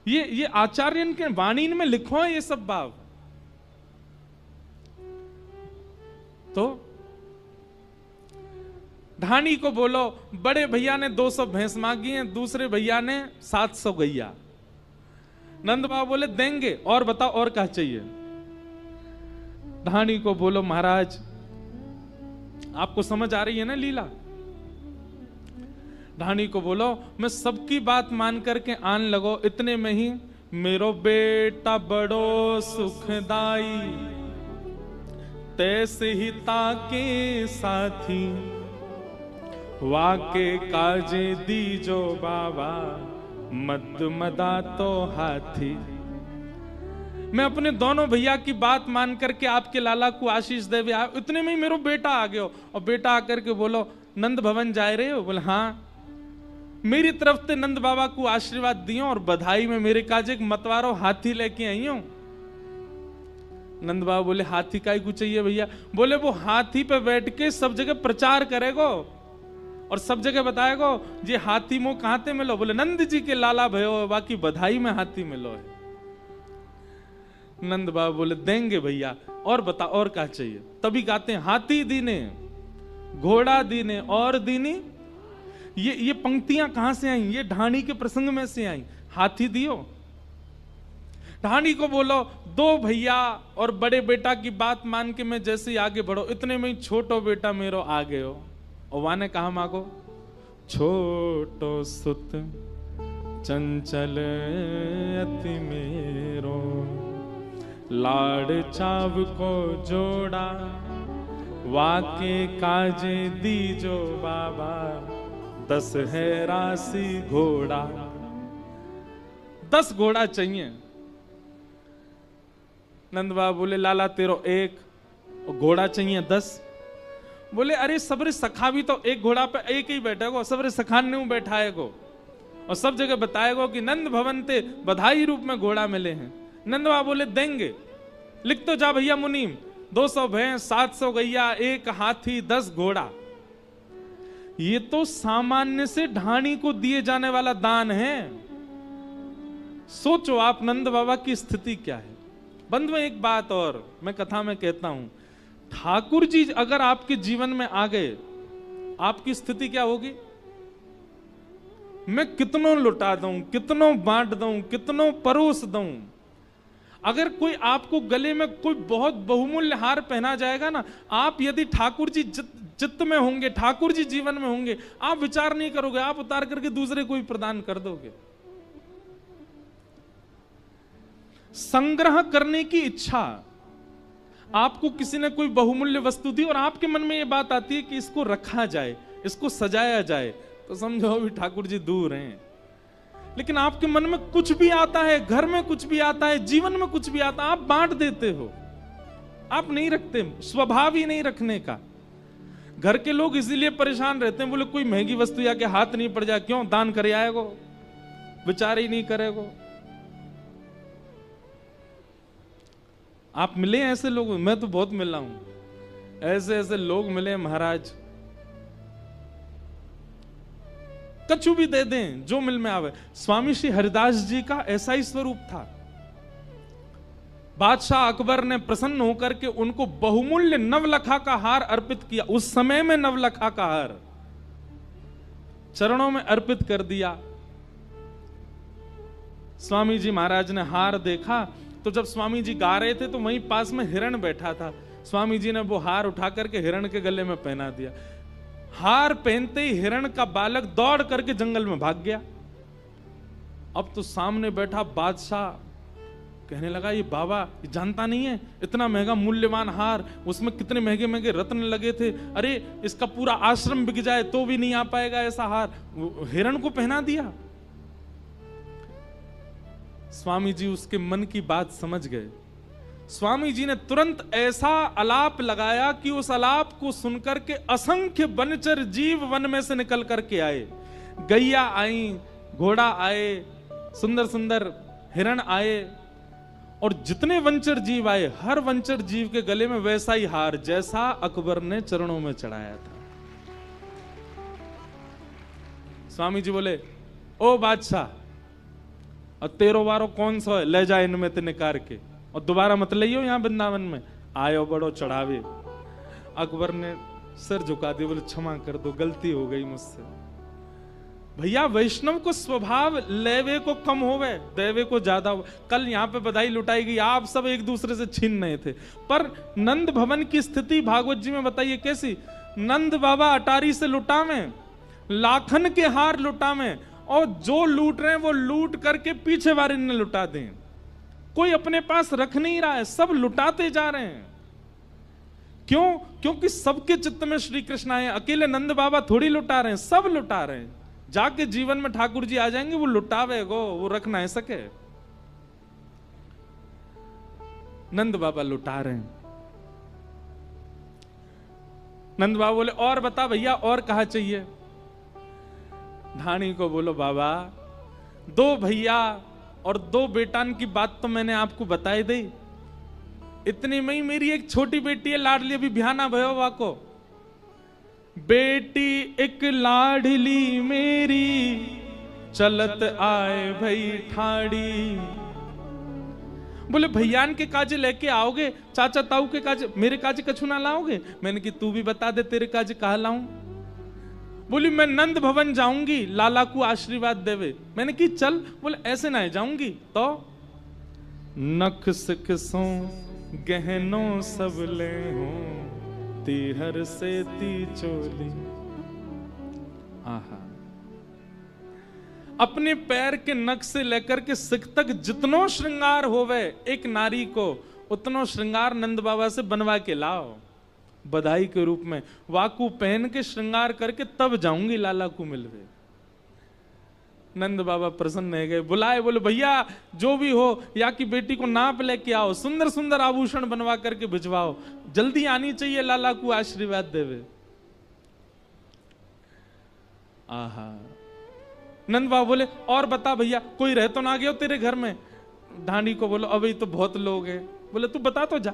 ये आचार्यन के वाणी में लिखो है ये सब भाव। तो ढाणी को बोलो, बड़े भैया ने 200 भैंस मांगी हैं, दूसरे भैया ने 700 गैया। नंद बाबा बोले देंगे, और बताओ और क्या चाहिए। ढाणी को बोलो महाराज आपको समझ आ रही है ना लीला। ढाणी को बोलो मैं सबकी बात मान करके आन लगो, इतने में ही मेरो बेटा बड़ो सुखदाई, तैसे ही ताके साथी, वाके काजे दीजो बाबा, मद मदा तो हाथी। मैं अपने दोनों भैया की बात मान करके आपके लाला को आशीष दे आया, इतने में ही मेरो बेटा आ गयो। और बेटा आकर के बोलो नंद भवन जा रहे हो, बोले हाँ। मेरी तरफ से नंद बाबा को आशीर्वाद दियो और बधाई में मेरे काज एक मतवारो हाथी लेके आई हूं। नंद बाबा बोले हाथी काय को चाहिए भैया, बोले वो हाथी पे बैठ के सब जगह प्रचार करेगो और सब जगह बताएगो ये हाथी मो कहां ते मिलो, बोले नंद जी के लाला भयो, बाकी बधाई में हाथी मिलो है। नंद बाबा बोले देंगे भैया, और बता और क्या चाहिए। तभी कहते हैं हाथी दीने, घोड़ा दीने और दीनी। ये पंक्तियां कहां से आई, ये ढाणी के प्रसंग में से आई। हाथी दियो, ढाणी को बोलो 2 भैया और बड़े बेटा की बात मान के मैं जैसे ही आगे बढ़ो, इतने में ही छोटो बेटा मेरो आ गए हो। और वहां ने कहा मांगो, छोटो सुत चंचल अति मेरो, लाड़ चाव को जोड़ा, वाके काजे दीजो बाबा, 10 है राशि घोड़ा। 10 घोड़ा चाहिए। नंद बाबा बोले लाला तेरो 1 और घोड़ा चाहिए 10। बोले अरे सबरे सखा भी तो एक घोड़ा पे एक ही बैठेगो, सबरे सखान ने बैठाएगो और सब जगह बताएगो कि नंद भवन ते बधाई रूप में घोड़ा मिले हैं। नंद बाबा बोले देंगे, लिख तो जा भैया मुनीम, 200 भैंस, 700 गैया, 1 हाथी, 10 घोड़ा। ये तो सामान्य से ढाणी को दिए जाने वाला दान है। सोचो आप नंद बाबा की स्थिति क्या है। बंधुओं एक बात और मैं कथा में कहता हूं, ठाकुर जी अगर आपके जीवन में आ गए, आपकी स्थिति क्या होगी। मैं कितनों लुटा दूं, कितनों बांट दूं, कितनों परोस दूं, अगर कोई आपको गले में कोई बहुत बहुमूल्य हार पहना जाएगा ना, आप यदि ठाकुर जी चित्त में होंगे, ठाकुर जी जीवन में होंगे, आप विचार नहीं करोगे, आप उतार करके दूसरे को ही प्रदान कर दोगे। संग्रह करने की इच्छा आपको किसी ने कोई बहुमूल्य वस्तु दी और आपके मन में ये बात आती है कि इसको रखा जाए, इसको सजाया जाए, तो समझो अभी ठाकुर जी दूर हैं। लेकिन आपके मन में कुछ भी आता है, घर में कुछ भी आता है, जीवन में कुछ भी आता है, आप बांट देते हो, आप नहीं रखते, स्वभाव ही नहीं रखने का। घर के लोग इसीलिए परेशान रहते हैं, बोले कोई महंगी वस्तु या के हाथ नहीं पड़ जाए, क्यों दान करे आएगो, विचार ही नहीं करेगो। आप मिले ऐसे लोग? मैं तो बहुत मिला हूं, ऐसे ऐसे लोग मिले महाराज, कछु भी दे दें जो मिल में आवे। स्वामी श्री हरिदास जी का ऐसा ही स्वरूप था। बादशाह अकबर ने प्रसन्न होकर के उनको बहुमूल्य नवलखा का हार अर्पित किया। उस समय में नवलखा का हार चरणों में अर्पित कर दिया। स्वामी जी महाराज ने हार देखा तो जब स्वामी जी गा रहे थे तो वहीं पास में हिरण बैठा था। स्वामी जी ने वो हार उठा करके हिरण के गले में पहना दिया। हार पहनते ही हिरण का बालक दौड़ करके जंगल में भाग गया। अब तो सामने बैठा बादशाह कहने लगा, ये बाबा ये जानता नहीं है, इतना महंगा मूल्यवान हार, उसमें कितने महंगे महंगे रत्न लगे थे, अरे इसका पूरा आश्रम बिक जाए तो भी नहीं आ पाएगा ऐसा हार, हिरण को पहना दिया। स्वामी जी उसके मन की बात समझ गए। स्वामी जी ने तुरंत ऐसा अलाप लगाया कि उस अलाप को सुनकर के असंख्य वनचर जीव वन में से निकल करके आए। गैया आई, घोड़ा आए, सुंदर सुंदर हिरण आए, और जितने वंचर जीव आए हर वंचर जीव के गले में वैसा ही हार जैसा अकबर ने चरणों में चढ़ाया था। स्वामी जी बोले, ओ बादशाह, और तेरो वारो कौन सा है, ले जा इनमें ते निकार के, और दोबारा मत लियो यहां वृंदावन में, आयो बड़ो चढ़ावे। अकबर ने सिर झुका दिया, बोले क्षमा कर दो, गलती हो गई मुझसे। भैया वैष्णव को स्वभाव लेवे को कम होवे, देवे को ज्यादा हो। कल यहाँ पे बधाई लुटाई गई, आप सब एक दूसरे से छीन नहीं थे, पर नंद भवन की स्थिति भागवत जी में बताइए कैसी। नंद बाबा अटारी से लुटावे, लाखन के हार लुटावे, और जो लूट रहे हैं वो लूट करके पीछे वाले ने लुटा दें। कोई अपने पास रख नहीं रहा है, सब लुटाते जा रहे हैं। क्यों? क्योंकि सबके चित्त में श्री कृष्ण आए। अकेले नंद बाबा थोड़ी लुटा रहे हैं, सब लुटा रहे हैं। जाके जीवन में ठाकुर जी आ जाएंगे, वो लुटावेगो, वो रख ना सके। नंद बाबा लुटा रहे हैं। नंद बाबा बोले, और बता भैया, और कहा चाहिए? धानी को बोलो, बाबा 2 भैया और 2 बेटान की बात तो मैंने आपको बताई दी। इतनी में ही मेरी एक छोटी बेटी है लाडली, अभी बिहाना भयो वाको। बेटी एक लाडली मेरी, चलत आए भई ठाड़ी। बोले भैयान के काजे लेके आओगे, चाचा ताऊ के काजे, मेरे काजे कछु ना लाओगे? मैंने कि तू भी बता दे तेरे काजे कहा लाऊं। बोली मैं नंद भवन जाऊंगी, लाला को आशीर्वाद देवे। मैंने कि चल। बोले ऐसे ना जाऊंगी तो नख सिखसों गहनों सब ले हूं, तीहर से ती चोली। आहा, अपने पैर के नख से लेकर के सिख तक जितनो श्रृंगार होवे एक नारी को, उतनो श्रृंगार नंद बाबा से बनवा के लाओ बधाई के रूप में। वाकू पहन के श्रृंगार करके तब जाऊंगी लाला को मिलवे। नंद बाबा प्रसन्न हो गए, बुलाए, बोले भैया जो भी हो, या की बेटी को नाप लेके आओ, सुंदर सुंदर आभूषण बनवा करके भिजवाओ, जल्दी आनी चाहिए लाला को आशीर्वाद देवे। आहा, नंद बाबा बोले, और बता भैया, कोई रह तो ना गया तेरे घर में? ढांडी को बोलो, अभी तो बहुत लोग हैं। बोले तू बता तो जा,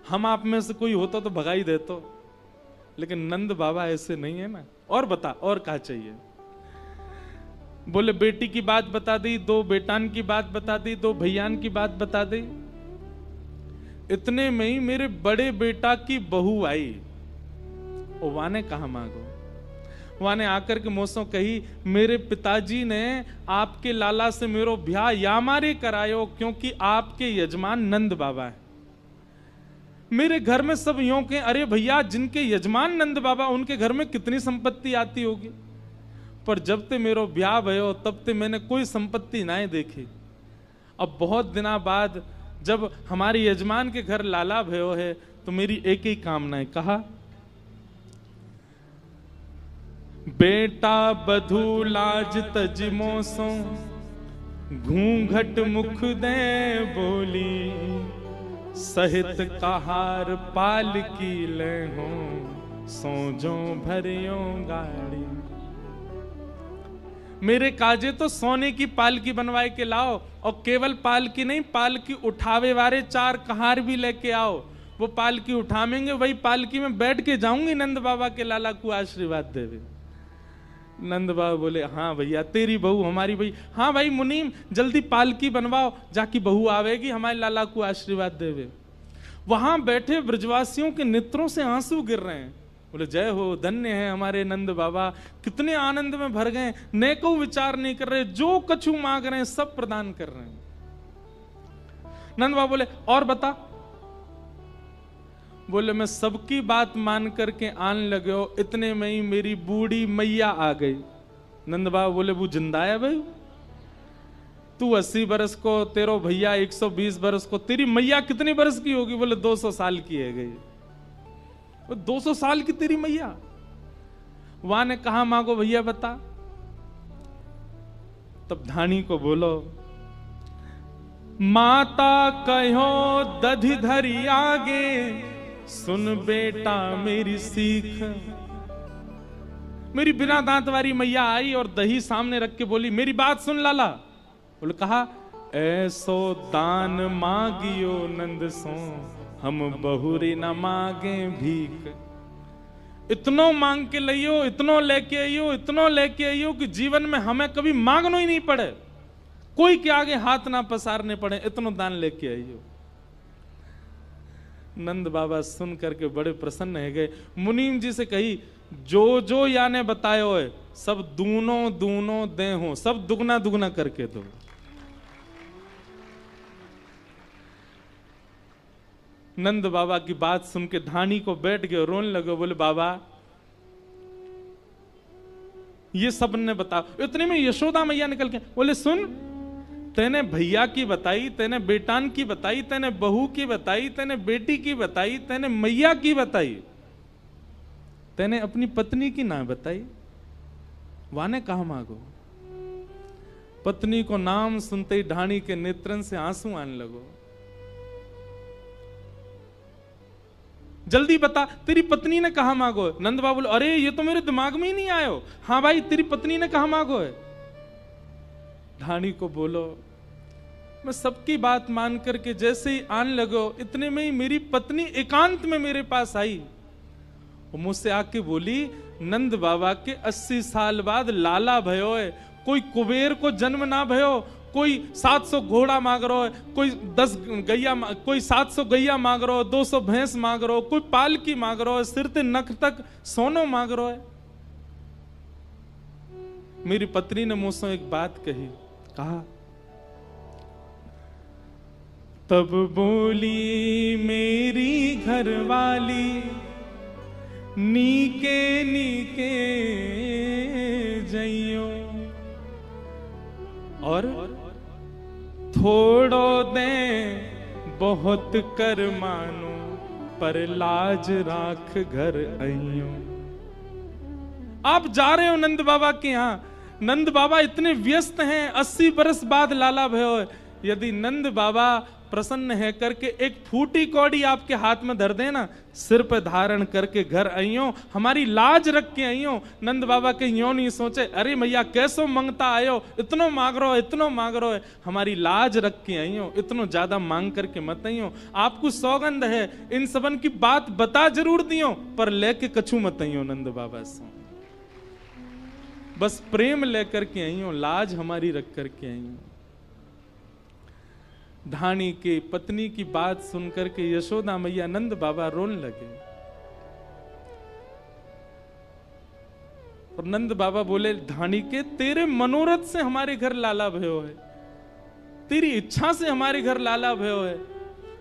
हम आप में से कोई होता तो भगाई दे तो, लेकिन नंद बाबा ऐसे नहीं है ना। और बता, और क्या चाहिए? बोले बेटी की बात बता दी, 2 बेटान की बात बता दी, 2 भैयान की बात बता दी। इतने में ही मेरे बड़े बेटा की बहू आई। ओ वाने कहा मांगो, वाने आकर के मोसों कही, मेरे पिताजी ने आपके लाला से मेरो ब्याह यामारे करायो, क्योंकि आपके यजमान नंद बाबा है। मेरे घर में सब यूं के, अरे भैया जिनके यजमान नंद बाबा, उनके घर में कितनी संपत्ति आती होगी। पर जब ते मेरो ब्याह भयो तब ते मैंने कोई संपत्ति ना देखी। अब बहुत दिना बाद जब हमारे यजमान के घर लाला भयो है तो मेरी एक ही कामना है। कहा, बेटा बधू लाज तजमो सो घूंघट मुख दे बोली, सहित कहार पाल की ले हो सोजो भरियो गाड़ी। मेरे काजे तो सोने की पालकी बनवाए के लाओ, और केवल पालकी नहीं, पालकी उठावे वाले 4 कहार भी लेके आओ। वो पालकी उठावेंगे, वही पालकी में बैठ के जाऊंगी नंद बाबा के लाला को आशीर्वाद देवे। नंद बाबा बोले, हाँ भैया तेरी बहू हमारी भाई। हाँ भाई मुनीम, जल्दी पालकी बनवाओ, जाकी बहू आवेगी हमारे लाला को आशीर्वाद देवे। वहां बैठे ब्रजवासियों के नेत्रों से आंसू गिर रहे हैं। बोले, जय हो, धन्य है हमारे नंद बाबा, कितने आनंद में भर गए, ने को विचार नहीं कर रहे, जो कछु मांग रहे हैं सब प्रदान कर रहे हैं। नंद बाबा बोले, और बता। बोले, मैं सबकी बात मान करके आन लगे हो, इतने में ही मेरी बूढ़ी मैया आ गई। नंद बाबा बोले, वो जिंदा है भाई? तू 80 बरस को, तेरो भैया 120 बरस को, तेरी मैया कितनी बरस की होगी? बोले 200 साल की है गई। 200 साल की तेरी मैया? वहां ने कहा, मांगो भैया बता। तब धानी को बोलो, माता कहो दधि धरी आगे, सुन बेटा मेरी सीख। मेरी बिना दांत वाली मैया आई और दही सामने रख के बोली, मेरी बात सुन लाला। बोले, कहा, ऐसो दान मांगियो नंद सो, हम बहुरी न मांगे भीख। इतनो मांग के लियो, इतनो लेके आइयो, इतनो लेके आइयो कि जीवन में हमें कभी मांगना ही नहीं पड़े, कोई के आगे हाथ ना पसारने पड़े, इतनो दान लेके आइयो। नंद बाबा सुन करके बड़े प्रसन्न है गए। मुनीम जी से कही, जो जो याने बतायो है सब दूनो दूनो दे हो, सब दुगना दुगना करके दो। नंद बाबा की बात सुन के धानी को बैठ गए, रोने लगे। बोले, बाबा ये सब ने बता। इतने में यशोदा मैया निकल के बोले, सुन, तेने भैया की बताई, तेने बेटान की बताई, तेने बहू की बताई, तेने बेटी की बताई, तेने मैया की बताई, तेने अपनी पत्नी की ना बताई। वाने कहा मांगो। पत्नी को नाम सुनते ही ढाणी के नेत्रन से आंसू आने लगो। जल्दी बता, तेरी पत्नी ने कहा मांगो। नंद बाबा बोले, अरे ये तो मेरे दिमाग में ही नहीं आयो। हाँ भाई, तेरी पत्नी ने कहा मांगो है। ढाणी को बोलो, मैं सबकी बात मान करके जैसे ही आने लगो, इतने में ही मेरी पत्नी एकांत में मेरे पास आई और मुझसे आके बोली, नंद बाबा के 80 साल बाद लाला भयो है, कोई कुबेर को जन्म ना भयो, कोई 700 घोड़ा मांग रहा है, कोई 10 गैया, कोई 700 गैया मांग रहा है, 200 भैंस मांग रहा है, कोई पालकी मांग रहा है, सिर ते नख तक सोनो मांग रहा है। मेरी पत्नी ने मुझसे एक बात कही। कहा, तब बोली मेरी घरवाली, नीके नीके जइयो और थोड़ो दे बहुत कर मानो, पर लाज राख घर आइयो। आप जा रहे हो नंद बाबा के यहाँ, नंद बाबा इतने व्यस्त हैं, 80 बरस बाद लाला भयो है। यदि नंद बाबा प्रसन्न है करके एक फूटी कौड़ी आपके हाथ में धर देना, सिर पर धारण करके घर आइयो, हमारी लाज रख के आइयो। नंद बाबा के यो नहीं सोचे, अरे भैया कैसो मंगता आयो, इतनो मांग रहो, इतनो मांग रहो है, हमारी लाज रख के आइयो, इतनो ज्यादा मांग करके मत आइयो। आपको सौगंध है, इन सबन की बात बता जरूर दियो, पर लेके कछु मत आइयो नंद बाबा से। बस प्रेम लेकर के आइयो, लाज हमारी रख करके आइयो। ढाणी के पत्नी की बात सुनकर के यशोदा मैया नंद बाबा रोने लगे और नंद बाबा बोले, ढाणी के तेरे मनोरथ से हमारे घर लाला भयो है, तेरी इच्छा से हमारे घर लाला भयो है।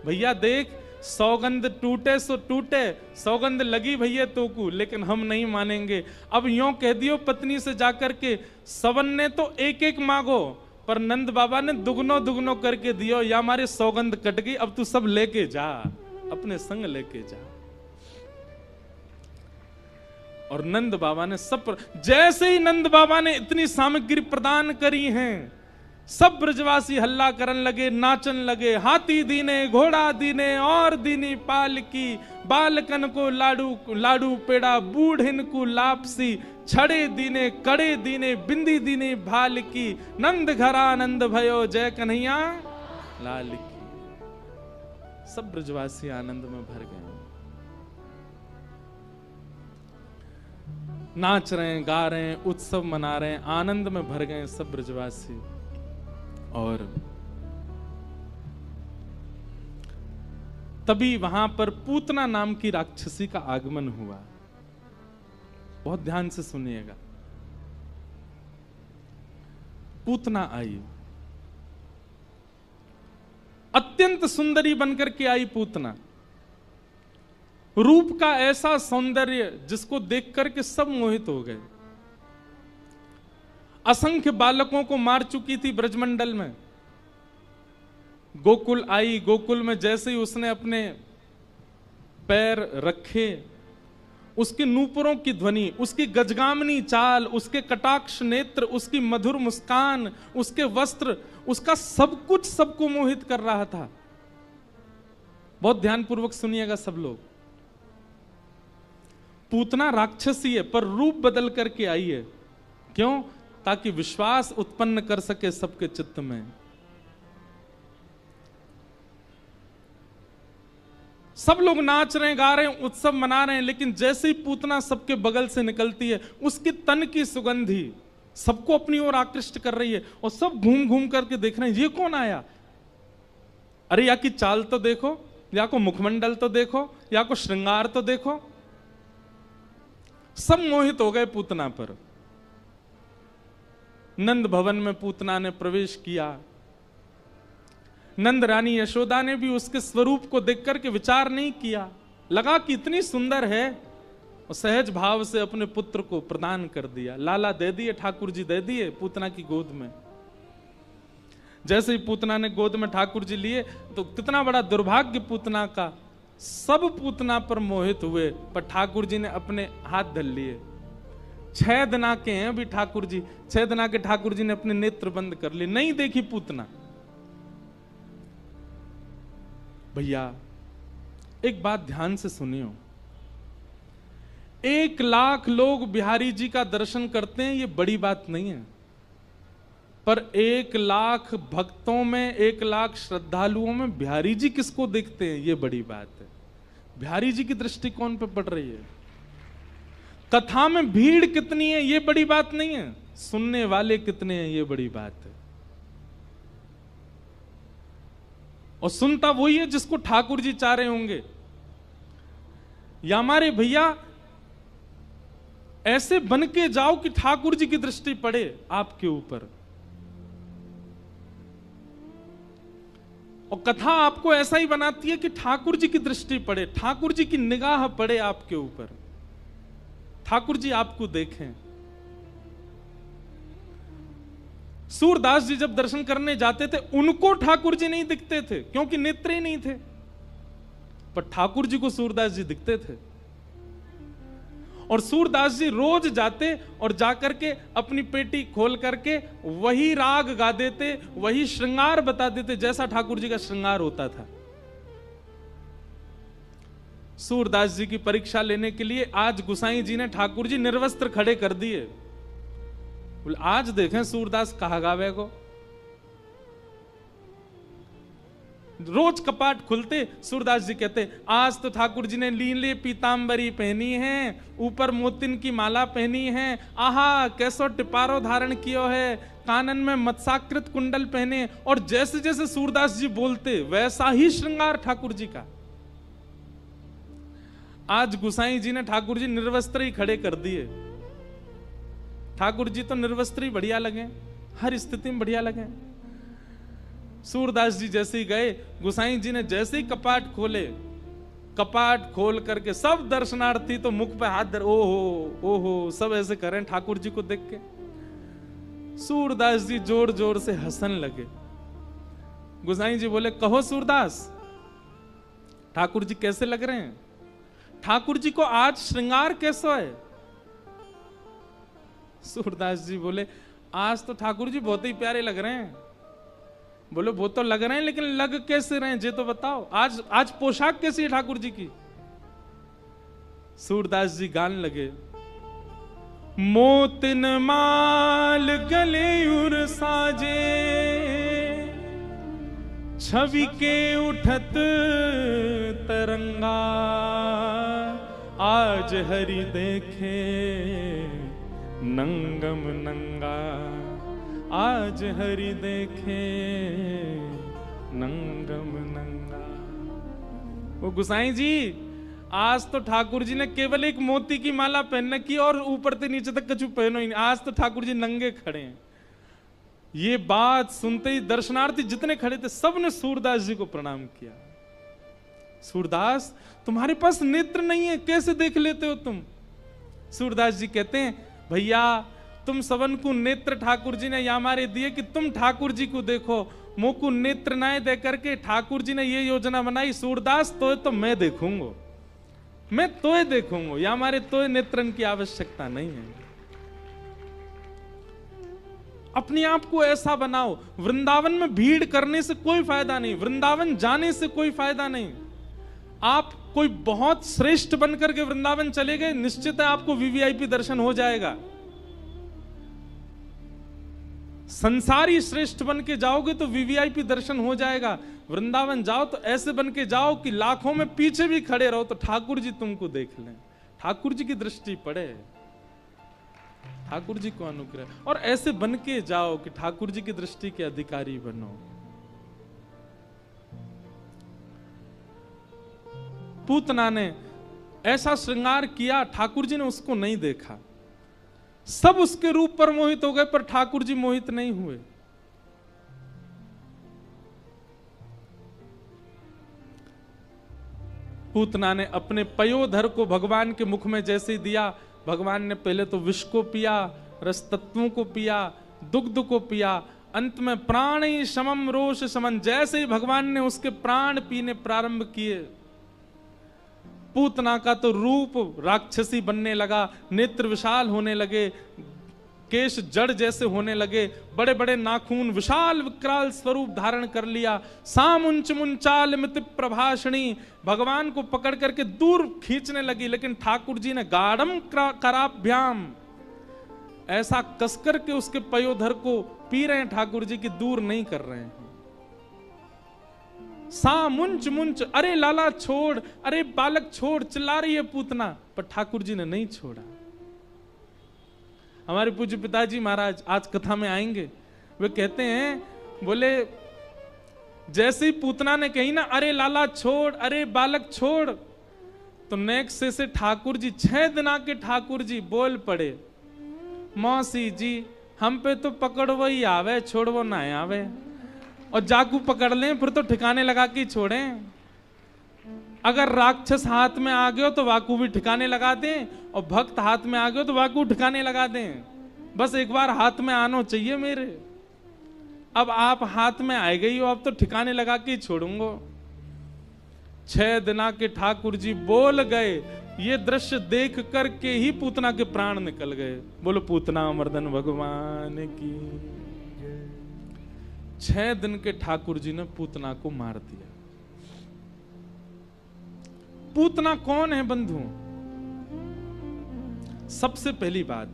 भैया देख, सौगंध टूटे सो टूटे, सौगंध लगी भैया तो को, लेकिन हम नहीं मानेंगे। अब यूं कह दियो पत्नी से जाकर के, सबन ने तो एक एक मांगो, पर नंद बाबा ने दुगनो दुगनो करके दियो, या हमारी सौगंध कट गई, अब तू सब लेके जा, अपने संग लेके जा। और नंद बाबा ने जैसे ही नंद बाबा ने इतनी सामग्री प्रदान करी हैं, सब ब्रजवासी हल्ला करन लगे, नाचन लगे। हाथी दीने, घोड़ा दीने और दीनी पालकी, बालकन को लाडू लाडू पेड़ा, बूढ़िन को लापसी, छड़े दीने, कड़े दीने, बिंदी दीने भाल की, नंद घरा नंद भयो, जय कन्हैया लाल की। सब ब्रजवासी आनंद में भर गए, नाच रहे हैं, गा रहे हैं, उत्सव मना रहे हैं, आनंद में भर गए सब ब्रजवासी। और तभी वहां पर पूतना नाम की राक्षसी का आगमन हुआ। बहुत ध्यान से सुनिएगा। पूतना आई, अत्यंत सुंदरी बनकर के आई पूतना। रूप का ऐसा सौंदर्य जिसको देख करके सब मोहित हो गए। असंख्य बालकों को मार चुकी थी ब्रजमंडल में। गोकुल आई, गोकुल में जैसे ही उसने अपने पैर रखे, उसके नूपुरों की ध्वनि, उसकी गजगामनी चाल, उसके कटाक्ष नेत्र, उसकी मधुर मुस्कान, उसके वस्त्र, उसका सब कुछ सबको मोहित कर रहा था। बहुत ध्यानपूर्वक सुनिएगा सब लोग। पूतना राक्षसी है पर रूप बदल करके आई है। क्यों? ताकि विश्वास उत्पन्न कर सके सबके चित्त में। सब लोग नाच रहे हैं, गा रहे हैं, उत्सव मना रहे हैं, लेकिन जैसे ही पूतना सबके बगल से निकलती है, उसकी तन की सुगंधी सबको अपनी ओर आकृष्ट कर रही है। और सब घूम घूम करके देख रहे हैं ये कौन आया। अरे या की चाल तो देखो, या को मुखमंडल तो देखो, या को श्रृंगार तो देखो। सब मोहित हो गए पूतना पर। नंद भवन में पूतना ने प्रवेश किया। नंद रानी यशोदा ने भी उसके स्वरूप को देख करके विचार नहीं किया, लगा कि इतनी सुंदर है, और सहज भाव से अपने पुत्र को प्रदान कर दिया। लाला दे दिए, ठाकुर जी दे दिए पूतना की गोद में। जैसे ही पूतना ने गोद में ठाकुर जी लिए, तो कितना बड़ा दुर्भाग्य पूतना का। सब पूतना पर मोहित हुए, पर ठाकुर जी ने अपने हाथ धर लिए। 6 दिना के हैं अभी ठाकुर जी, 6 दिना के ठाकुर जी ने अपने नेत्र बंद कर लिए, नहीं देखी पूतना। भैया एक बात ध्यान से सुनियो, 1 लाख लोग बिहारी जी का दर्शन करते हैं, ये बड़ी बात नहीं है। पर 1 लाख भक्तों में, 1 लाख श्रद्धालुओं में बिहारी जी किसको देखते हैं, ये बड़ी बात है। बिहारी जी की दृष्टि कौन पे पड़ रही है। कथा में भीड़ कितनी है ये बड़ी बात नहीं है, सुनने वाले कितने हैं ये बड़ी बात है। और सुनता वही है जिसको ठाकुर जी चाह रहे होंगे। या हमारे भैया ऐसे बन के जाओ कि ठाकुर जी की दृष्टि पड़े आपके ऊपर। और कथा आपको ऐसा ही बनाती है कि ठाकुर जी की दृष्टि पड़े, ठाकुर जी की निगाह पड़े आपके ऊपर, ठाकुर जी आपको देखें। सूरदास जी जब दर्शन करने जाते थे, उनको ठाकुर जी नहीं दिखते थे क्योंकि नेत्र ही नहीं थे, पर ठाकुर जी को सूरदास जी दिखते थे। और सूरदास जी रोज जाते और जाकर के अपनी पेटी खोल करके वही राग गा देते, वही श्रृंगार बता देते जैसा ठाकुर जी का श्रृंगार होता था। सूरदास जी की परीक्षा लेने के लिए आज गुसाई जी ने ठाकुर जी निर्वस्त्र खड़े कर दिए। आज देखें सूरदास कहा गावे को। रोज कपाट खुलते, सूरदास जी कहते आज तो ठाकुर जी ने नीले पीतांबरी पहनी है, ऊपर मोतिन की माला पहनी है, आहा कैसो टिपारो धारण कियो है, कानन में मत्स्याकृत कुंडल पहने। और जैसे जैसे सूरदास जी बोलते वैसा ही श्रृंगार ठाकुर जी का। आज गुसाई जी ने ठाकुर जी निर्वस्त्र ही खड़े कर दिए। ठाकुर जी तो निर्वस्त्र ही बढ़िया लगे, हर स्थिति में बढ़िया लगे। सूरदास जी जैसे ही गए, गुसाई जी ने जैसे ही कपाट खोले, कपाट खोल करके सब दर्शनार्थी तो मुख पे हाथ धर, ओहो ओहो सब ऐसे करें ठाकुर जी को देख के। सूरदास जी जोर जोर से हंसन लगे। गोसाई जी बोले, कहो सूरदास, ठाकुर जी कैसे लग रहे हैं? ठाकुर जी को आज श्रृंगार कैसा है? सूरदास जी बोले, आज तो ठाकुर जी बहुत ही प्यारे लग रहे हैं। बोले, वो तो लग रहे हैं, लेकिन लग कैसे रहे हैं ये तो बताओ। आज पोशाक कैसी है ठाकुर जी की? सूरदास जी गान लगे, मोतिन माल गले उर साजे, छवि के उठत तरंगा, आज हरि देखे नंगम नंगा, आज हरि देखे नंगम नंगा। वो गोसाई जी, आज तो ठाकुर जी ने केवल एक मोती की माला पहन रखी और ऊपर से नीचे तक कछु पहनो ही नहीं। आज तो ठाकुर जी नंगे खड़े हैं। ये बात सुनते ही दर्शनार्थी जितने खड़े थे सबने सूरदास जी को प्रणाम किया। सूरदास, तुम्हारे पास नेत्र नहीं है, कैसे देख लेते हो तुम? सूरदास जी कहते हैं, भैया तुम सबन को नेत्र ठाकुर जी ने या हमारे दिए कि तुम ठाकुर जी को देखो। मुंह को नेत्र ना दे करके ठाकुर जी ने ये योजना बनाई, सूरदास तो मैं देखूंगा, मैं तोय देखूंगा, या हमारे तोय नेत्रन की आवश्यकता नहीं है। अपने आप को ऐसा बनाओ। वृंदावन में भीड़ करने से कोई फायदा नहीं, वृंदावन जाने से कोई फायदा नहीं। आप कोई बहुत श्रेष्ठ बनकर के वृंदावन चले गए, निश्चित है आपको वीवीआईपी दर्शन हो जाएगा। संसारी श्रेष्ठ बन के जाओगे तो वीवीआईपी दर्शन हो जाएगा। वृंदावन जाओ तो ऐसे बन के जाओ कि लाखों में पीछे भी खड़े रहो तो ठाकुर जी तुमको देख लें, ठाकुर जी की दृष्टि पड़े, ठाकुर जी को अनुग्रह, और ऐसे बन के जाओ कि ठाकुर जी की दृष्टि के अधिकारी बनो। पूतना ने ऐसा श्रृंगार किया, ठाकुर जी ने उसको नहीं देखा। सब उसके रूप पर मोहित हो गए, पर ठाकुर जी मोहित नहीं हुए। पूतना ने अपने पयोधर को भगवान के मुख में जैसे ही दिया, भगवान ने पहले तो विष को पिया, रस तत्वों को पिया, दुग्ध को पिया, अंत में प्राणी समम रोष समन, जैसे ही भगवान ने उसके प्राण पीने प्रारंभ किए, पूतना का तो रूप राक्षसी बनने लगा, नेत्र विशाल होने लगे, केश जड़ जैसे होने लगे, बड़े बड़े नाखून, विशाल विकराल स्वरूप धारण कर लिया। सामुंच मुंचाल मित प्रभाषणी, भगवान को पकड़ करके दूर खींचने लगी, लेकिन ठाकुर जी ने गाढ़म कराभ्याम, ऐसा कसकर के उसके पयोधर को पी रहे हैं ठाकुर जी की, दूर नहीं कर रहे हैं। सा मुंच मुंच, अरे लाला छोड़, अरे बालक छोड़, चिल्ला रही है पूतना, पर ठाकुर जी ने नहीं छोड़ा। हमारे पूज्य पिताजी महाराज आज कथा में आएंगे, वे कहते हैं, बोले जैसे ही पूतना ने कही ना, अरे लाला छोड़, अरे बालक छोड़, तो नेक्स्ट से ठाकुर जी, 6 दिना के ठाकुर जी बोल पड़े, मौसी जी हम पे तो पकड़ो ही आवे, छोड़ो ना आवे, और जाकू पकड़ लें फिर तो ठिकाने लगा के छोड़ें। अगर राक्षस हाथ में आ गए तो वाकू भी ठिकाने लगा दें, और भक्त हाथ में आ गए तो वाकू ठिकाने लगा दें। बस एक बार हाथ में आना चाहिए मेरे। अब आप हाथ में आए गई हो, अब तो ठिकाने लगा के छोड़ूंगा। 6 दिना के ठाकुर जी बोल गए, ये दृश्य देख करके ही पूतना के प्राण निकल गए। बोलो पूतना मर्दन भगवान की। 6 दिन के ठाकुर जी ने पूतना को मार दिया। पूतना कौन है बंधु? सबसे पहली बात,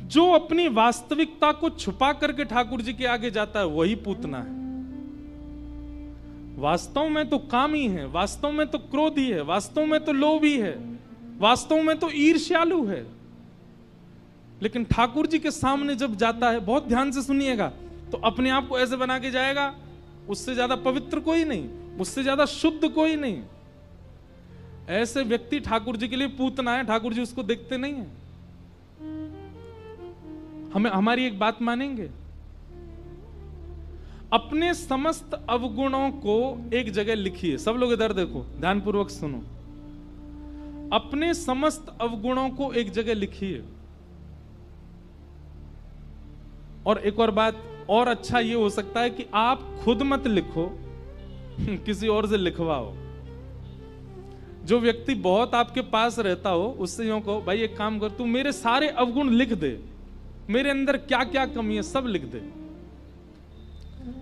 जो अपनी वास्तविकता को छुपा करके ठाकुर जी के आगे जाता है वही पूतना है। वास्तव में तो कामी है, वास्तव में तो क्रोधी है, वास्तव में तो लोभी है, वास्तव में तो ईर्ष्यालु है, लेकिन ठाकुर जी के सामने जब जाता है, बहुत ध्यान से सुनिएगा, तो अपने आप को ऐसे बना के जाएगा, उससे ज्यादा पवित्र कोई नहीं, उससे ज्यादा शुद्ध कोई नहीं। ऐसे व्यक्ति ठाकुर जी के लिए पूतना है, ठाकुर जी उसको देखते नहीं है। हमारी एक बात मानेंगे, अपने समस्त अवगुणों को एक जगह लिखिए। सब लोग इधर देखो, ध्यानपूर्वक सुनो। अपने समस्त अवगुणों को एक जगह लिखिए। और एक और बात और अच्छा ये हो सकता है कि आप खुद मत लिखो, किसी और से लिखवाओ। जो व्यक्ति बहुत आपके पास रहता हो उससे यूं कहो, भाई एक काम कर, तू मेरे सारे अवगुण लिख दे, मेरे अंदर क्या क्या कमी है सब लिख दे।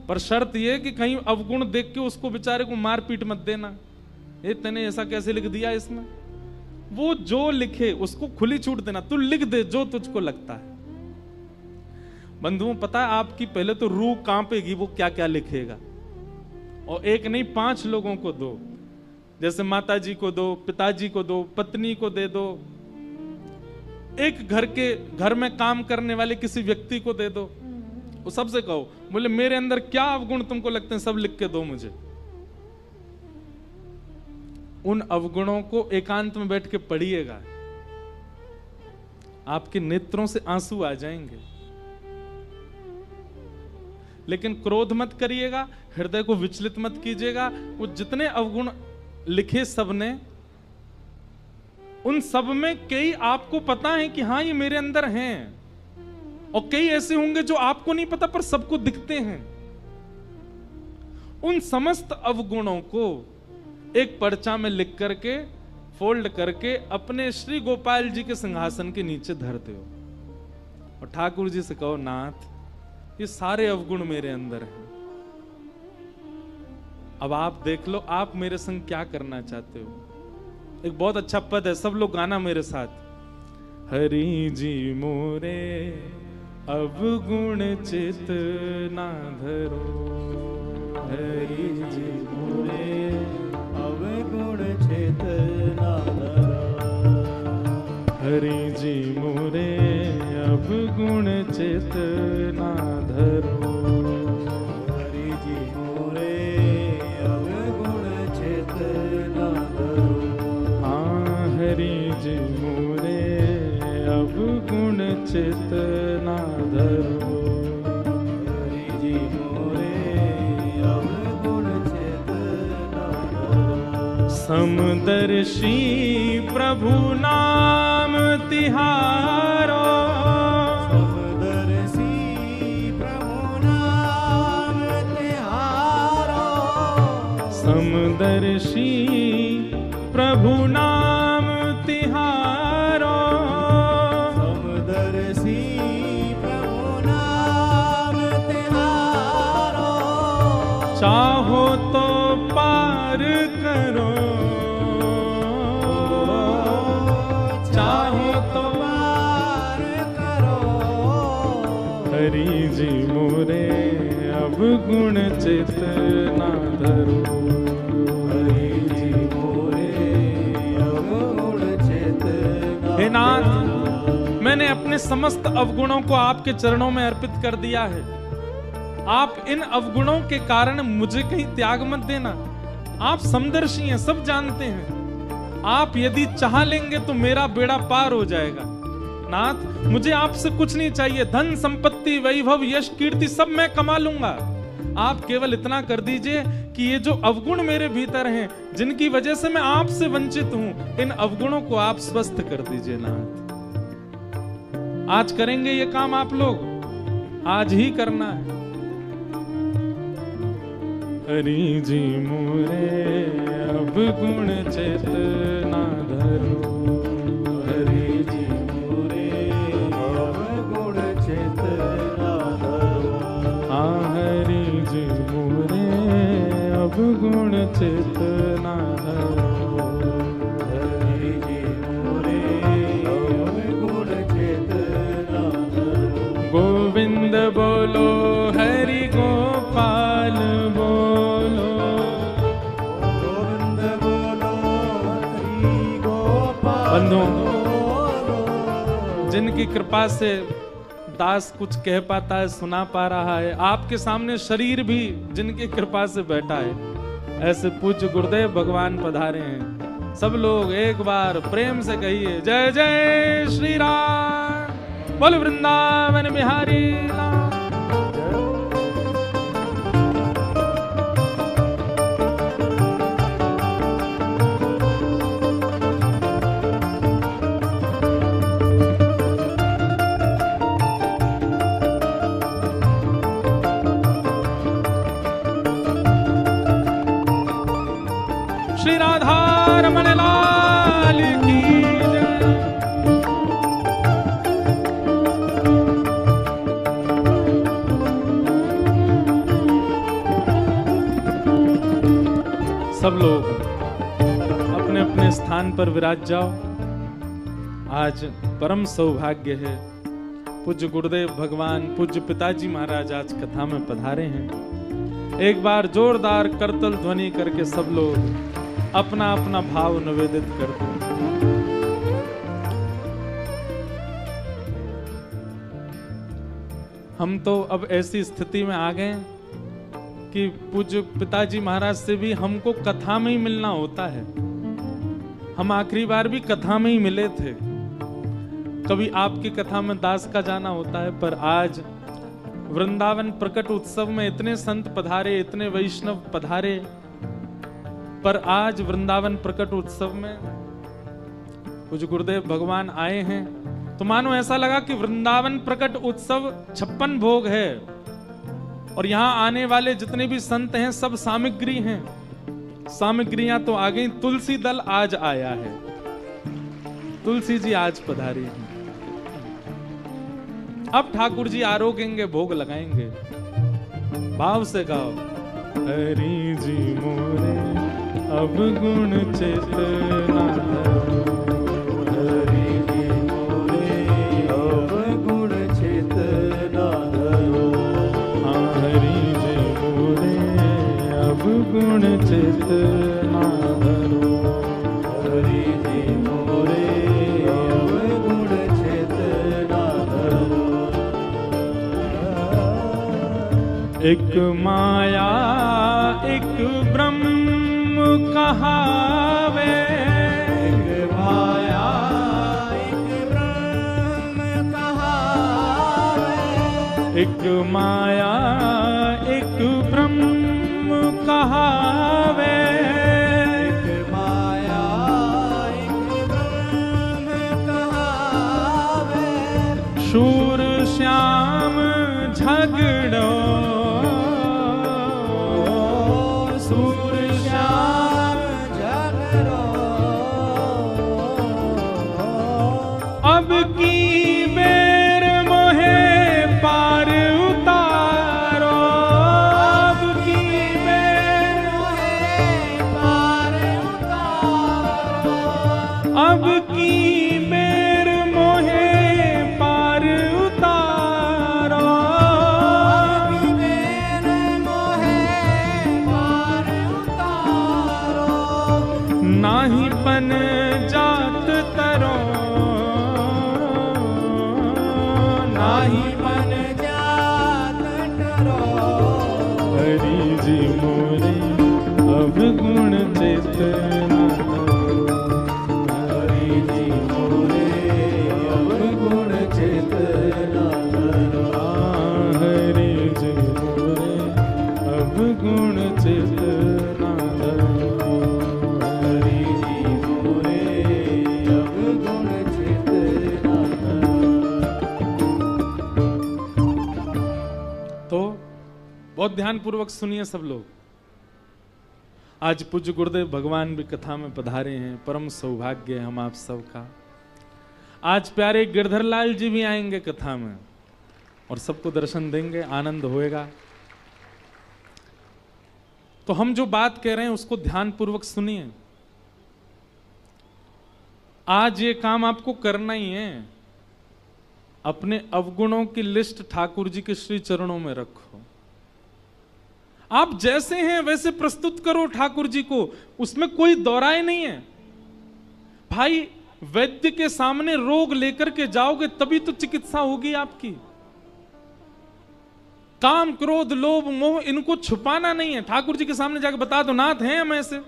पर शर्त यह कि कहीं अवगुण देख के उसको बेचारे को मार पीट मत देना, ये तूने ऐसा कैसे लिख दिया इसमें। वो जो लिखे उसको खुली छूट देना, तू लिख दे जो तुझको लगता है। बंधुओं, पता है आपकी पहले तो रूह कांपेगी, वो क्या क्या लिखेगा। और एक नहीं 5 लोगों को दो, जैसे माता जी को दो, पिताजी को दो, पत्नी को दे दो, एक घर में काम करने वाले किसी व्यक्ति को दे दो। वो सबसे कहो, बोले मेरे अंदर क्या अवगुण तुमको लगते हैं सब लिख के दो मुझे। उन अवगुणों को एकांत में बैठ के पढ़िएगा, आपके नेत्रों से आंसू आ जाएंगे। लेकिन क्रोध मत करिएगा, हृदय को विचलित मत कीजिएगा। वो जितने अवगुण लिखे सबने, उन सब में कई आपको पता है कि हाँ ये मेरे अंदर हैं, और कई ऐसे होंगे जो आपको नहीं पता पर सबको दिखते हैं। उन समस्त अवगुणों को एक पर्चा में लिख करके फोल्ड करके अपने श्री गोपाल जी के सिंहासन के नीचे धर दो और ठाकुर जी से कहो, नाथ ये सारे अवगुण मेरे अंदर हैं, अब आप देख लो आप मेरे संग क्या करना चाहते हो। एक बहुत अच्छा पद है, सब लोग गाना मेरे साथ। हरि जी मोरे अवगुण चित ना धरो, हरि जी मोरे अवगुण चित ना धरो, हरि जी मोरे अवगुण चित ना धरो, हरि जी मोरे अवगुण चित ना धरो, हाँ हरि जी मोरे अवगुण चित ना धरो, हरि जी मोरे अवगुण चित ना धरो। समदर्शी प्रभु नाम तिहारो, समदर्शी प्रभु नाम तिहारो, समदर्शी प्रभु नाम तिहारो, समदर्शी प्रभु नाम तिहारो, चाहो तो पार करो, चाहो तो पार करो, हरि जी मोरे अवगुण चित ना धरो, हरि जी मोरे अवगुण चित ना हे नाथ, मैंने अपने समस्त अवगुणों को आपके चरणों में अर्पित कर दिया है। आप इन अवगुणों के कारण मुझे कहीं त्याग मत देना। आप समदर्शी हैं, सब जानते हैं। आप यदि चाह लेंगे तो मेरा बेड़ा पार हो जाएगा। नाथ, मुझे आपसे कुछ नहीं चाहिए, धन संपत्ति वैभव यश कीर्ति सब मैं कमा लूंगा। आप केवल इतना कर दीजिए कि ये जो अवगुण मेरे भीतर हैं, जिनकी वजह से मैं आपसे वंचित हूं, इन अवगुणों को आप स्वस्थ कर दीजिए। नाथ, आज करेंगे ये काम आप लोग, आज ही करना है। हरि जी मोरे अवगुण चित ना धरो, हरि जी मोरे अवगुण चित ना धरो, हाँ हरि जी मोरे अवगुण चित ना धरो, हरि जी मोरे अवगुण चित ना धरो। गोविंद बोलो, हरि गोपाल बोलो, गोविंद बोलो, हरि गोपाल बंधुओं, बोलो। जिनकी कृपा से दास कुछ कह पाता है, सुना पा रहा है, आपके सामने शरीर भी जिनकी कृपा से बैठा है, ऐसे पूज्य गुरुदेव भगवान पधारे हैं। सब लोग एक बार प्रेम से कहिए, जय जय श्री राम, बोल वृंदावन बिहारी लाल। स्थान पर विराज जाओ। आज परम सौभाग्य है, पूज्य गुरुदेव भगवान, पूज्य पिताजी महाराज आज कथा में पधारे हैं। एक बार जोरदार करतल ध्वनि करके सब लोग अपना अपना भाव निवेदित कर दो। हम तो अब ऐसी स्थिति में आ गए कि पूज्य पिताजी महाराज से भी हमको कथा में ही मिलना होता है। हम आखिरी बार भी कथा में ही मिले थे, कभी आपकी कथा में दास का जाना होता है, पर आज वृंदावन प्रकट उत्सव में इतने संत पधारे, इतने वैष्णव पधारे, पर आज वृंदावन प्रकट उत्सव में पूज्य गुरुदेव भगवान आए हैं तो मानो ऐसा लगा कि वृंदावन प्रकट उत्सव 56 भोग है और यहां आने वाले जितने भी संत हैं सब सामग्री हैं। सामग्रियां तो आ गई, तुलसी दल आज आया है, तुलसी जी आज पधारी हैं। अब ठाकुर जी आरोगेंगे, भोग लगाएंगे। भाव से गाओ, हरि जी मोरे अब गुण चेतना धरो, हरि जी मोरे अब गुण चेतना धरो, हाँ हरि जी मोरे अब गुण चेतना धरो, हरि जी मोरे अब गुण चेतना धरो। एक माया एक ब्रह्म कहावे, एक माया एक ब्रह्म कहावे, एक माया एक ब्रह्म कहावे, एक माया एक ब्रह्म कहावे, शूर श्याम झगड़ो, सूर श्याम झगड़ो, अब की बेर मोहे पार उतारो, अब की बेर मोहे पार उतारो, अब की बेर मोहे पार उतारो, अब बेर मोहे पार उतारो, नाही पन जात तरो, नाही मन जात डरो, हरि जी मोरे अब गुण चेतना धरो, हरि जी मोरे अब गुण चेतना धरो, हरि जी मोरे अब गुण चेतना धरो, हरि जी मोरे अब गुण चेतना धरो। तो बहुत ध्यान पूर्वक सुनिए सब लोग। आज पूज्य गुरुदेव भगवान भी कथा में पधारे हैं, परम सौभाग्य है हम आप सबका। आज प्यारे गिरधर लाल जी भी आएंगे कथा में और सबको दर्शन देंगे, आनंद होएगा। तो हम जो बात कह रहे हैं उसको ध्यान पूर्वक सुनिए। आज ये काम आपको करना ही है, अपने अवगुणों की लिस्ट ठाकुर जी के श्री चरणों में रखो। आप जैसे हैं वैसे प्रस्तुत करो ठाकुर जी को, उसमें कोई दौराए नहीं है। भाई वैद्य के सामने रोग लेकर के जाओगे तभी तो चिकित्सा होगी आपकी। काम क्रोध लोभ मोह इनको छुपाना नहीं है, ठाकुर जी के सामने जाकर बता दो नाथ हैं हम ऐसे।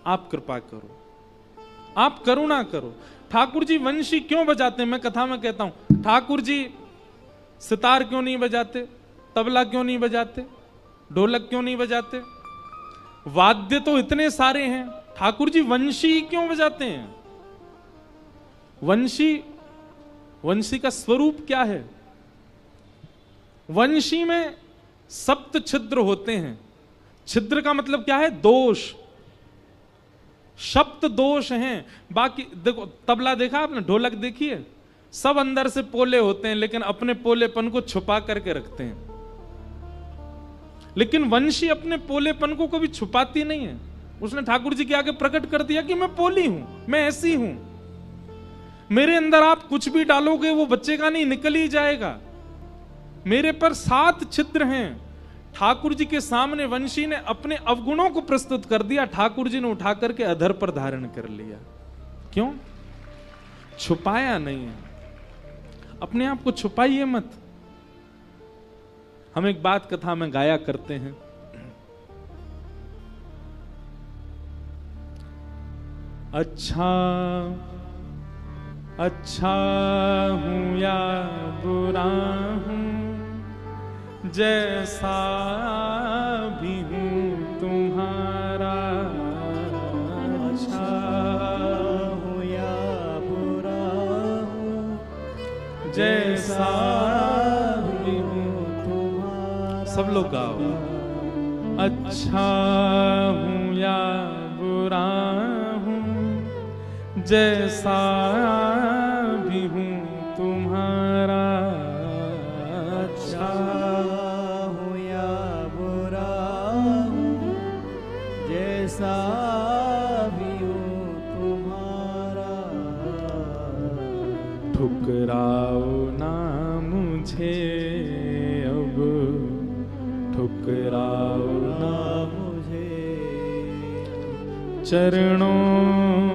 आप कृपा करो, आप करुणा करो। ठाकुर जी वंशी क्यों बजाते हैं? मैं कथा में कहता हूं, ठाकुर जी सितार क्यों नहीं बजाते, तबला क्यों नहीं बजाते, ढोलक क्यों नहीं बजाते? वाद्य तो इतने सारे हैं, ठाकुर जी वंशी क्यों बजाते हैं? वंशी का स्वरूप क्या है? वंशी में सप्त छिद्र होते हैं। छिद्र का मतलब क्या है? दोष, सप्त दोष हैं। बाकी देखो, तबला देखा आपने, ढोलक देखी है, सब अंदर से पोले होते हैं लेकिन अपने पोलेपन को छुपा करके रखते हैं। लेकिन वंशी अपने पोलेपन को कभी छुपाती नहीं है, उसने ठाकुर जी के आगे प्रकट कर दिया कि मैं पोली हूं, मैं ऐसी हूं, मेरे अंदर आप कुछ भी डालोगे वो बच्चेगा नहीं, निकल ही जाएगा। मेरे पर 7 छिद्र हैं। ठाकुर जी के सामने वंशी ने अपने अवगुणों को प्रस्तुत कर दिया, ठाकुर जी ने उठा करके अधर पर धारण कर लिया। क्यों? छुपाया नहीं है। अपने आप को छुपाइए मत। हम एक बात कथा में गाया करते हैं, अच्छा अच्छा हूं या बुरा हूं, जैसा भी हूं तुम्हारा, अच्छा हूं या बुरा हूं, जैसा भी हूं तुम्हारा। सब लोग गाओ, अच्छा हूं या बुरा हूं, जैसा भी हूं तुम्हारा, अच्छा हूं या बुरा हूं, जैसा भी हूं तुम्हारा। ठुकराओ ना मुझे अब, ठुकराओ ना मुझे चरणों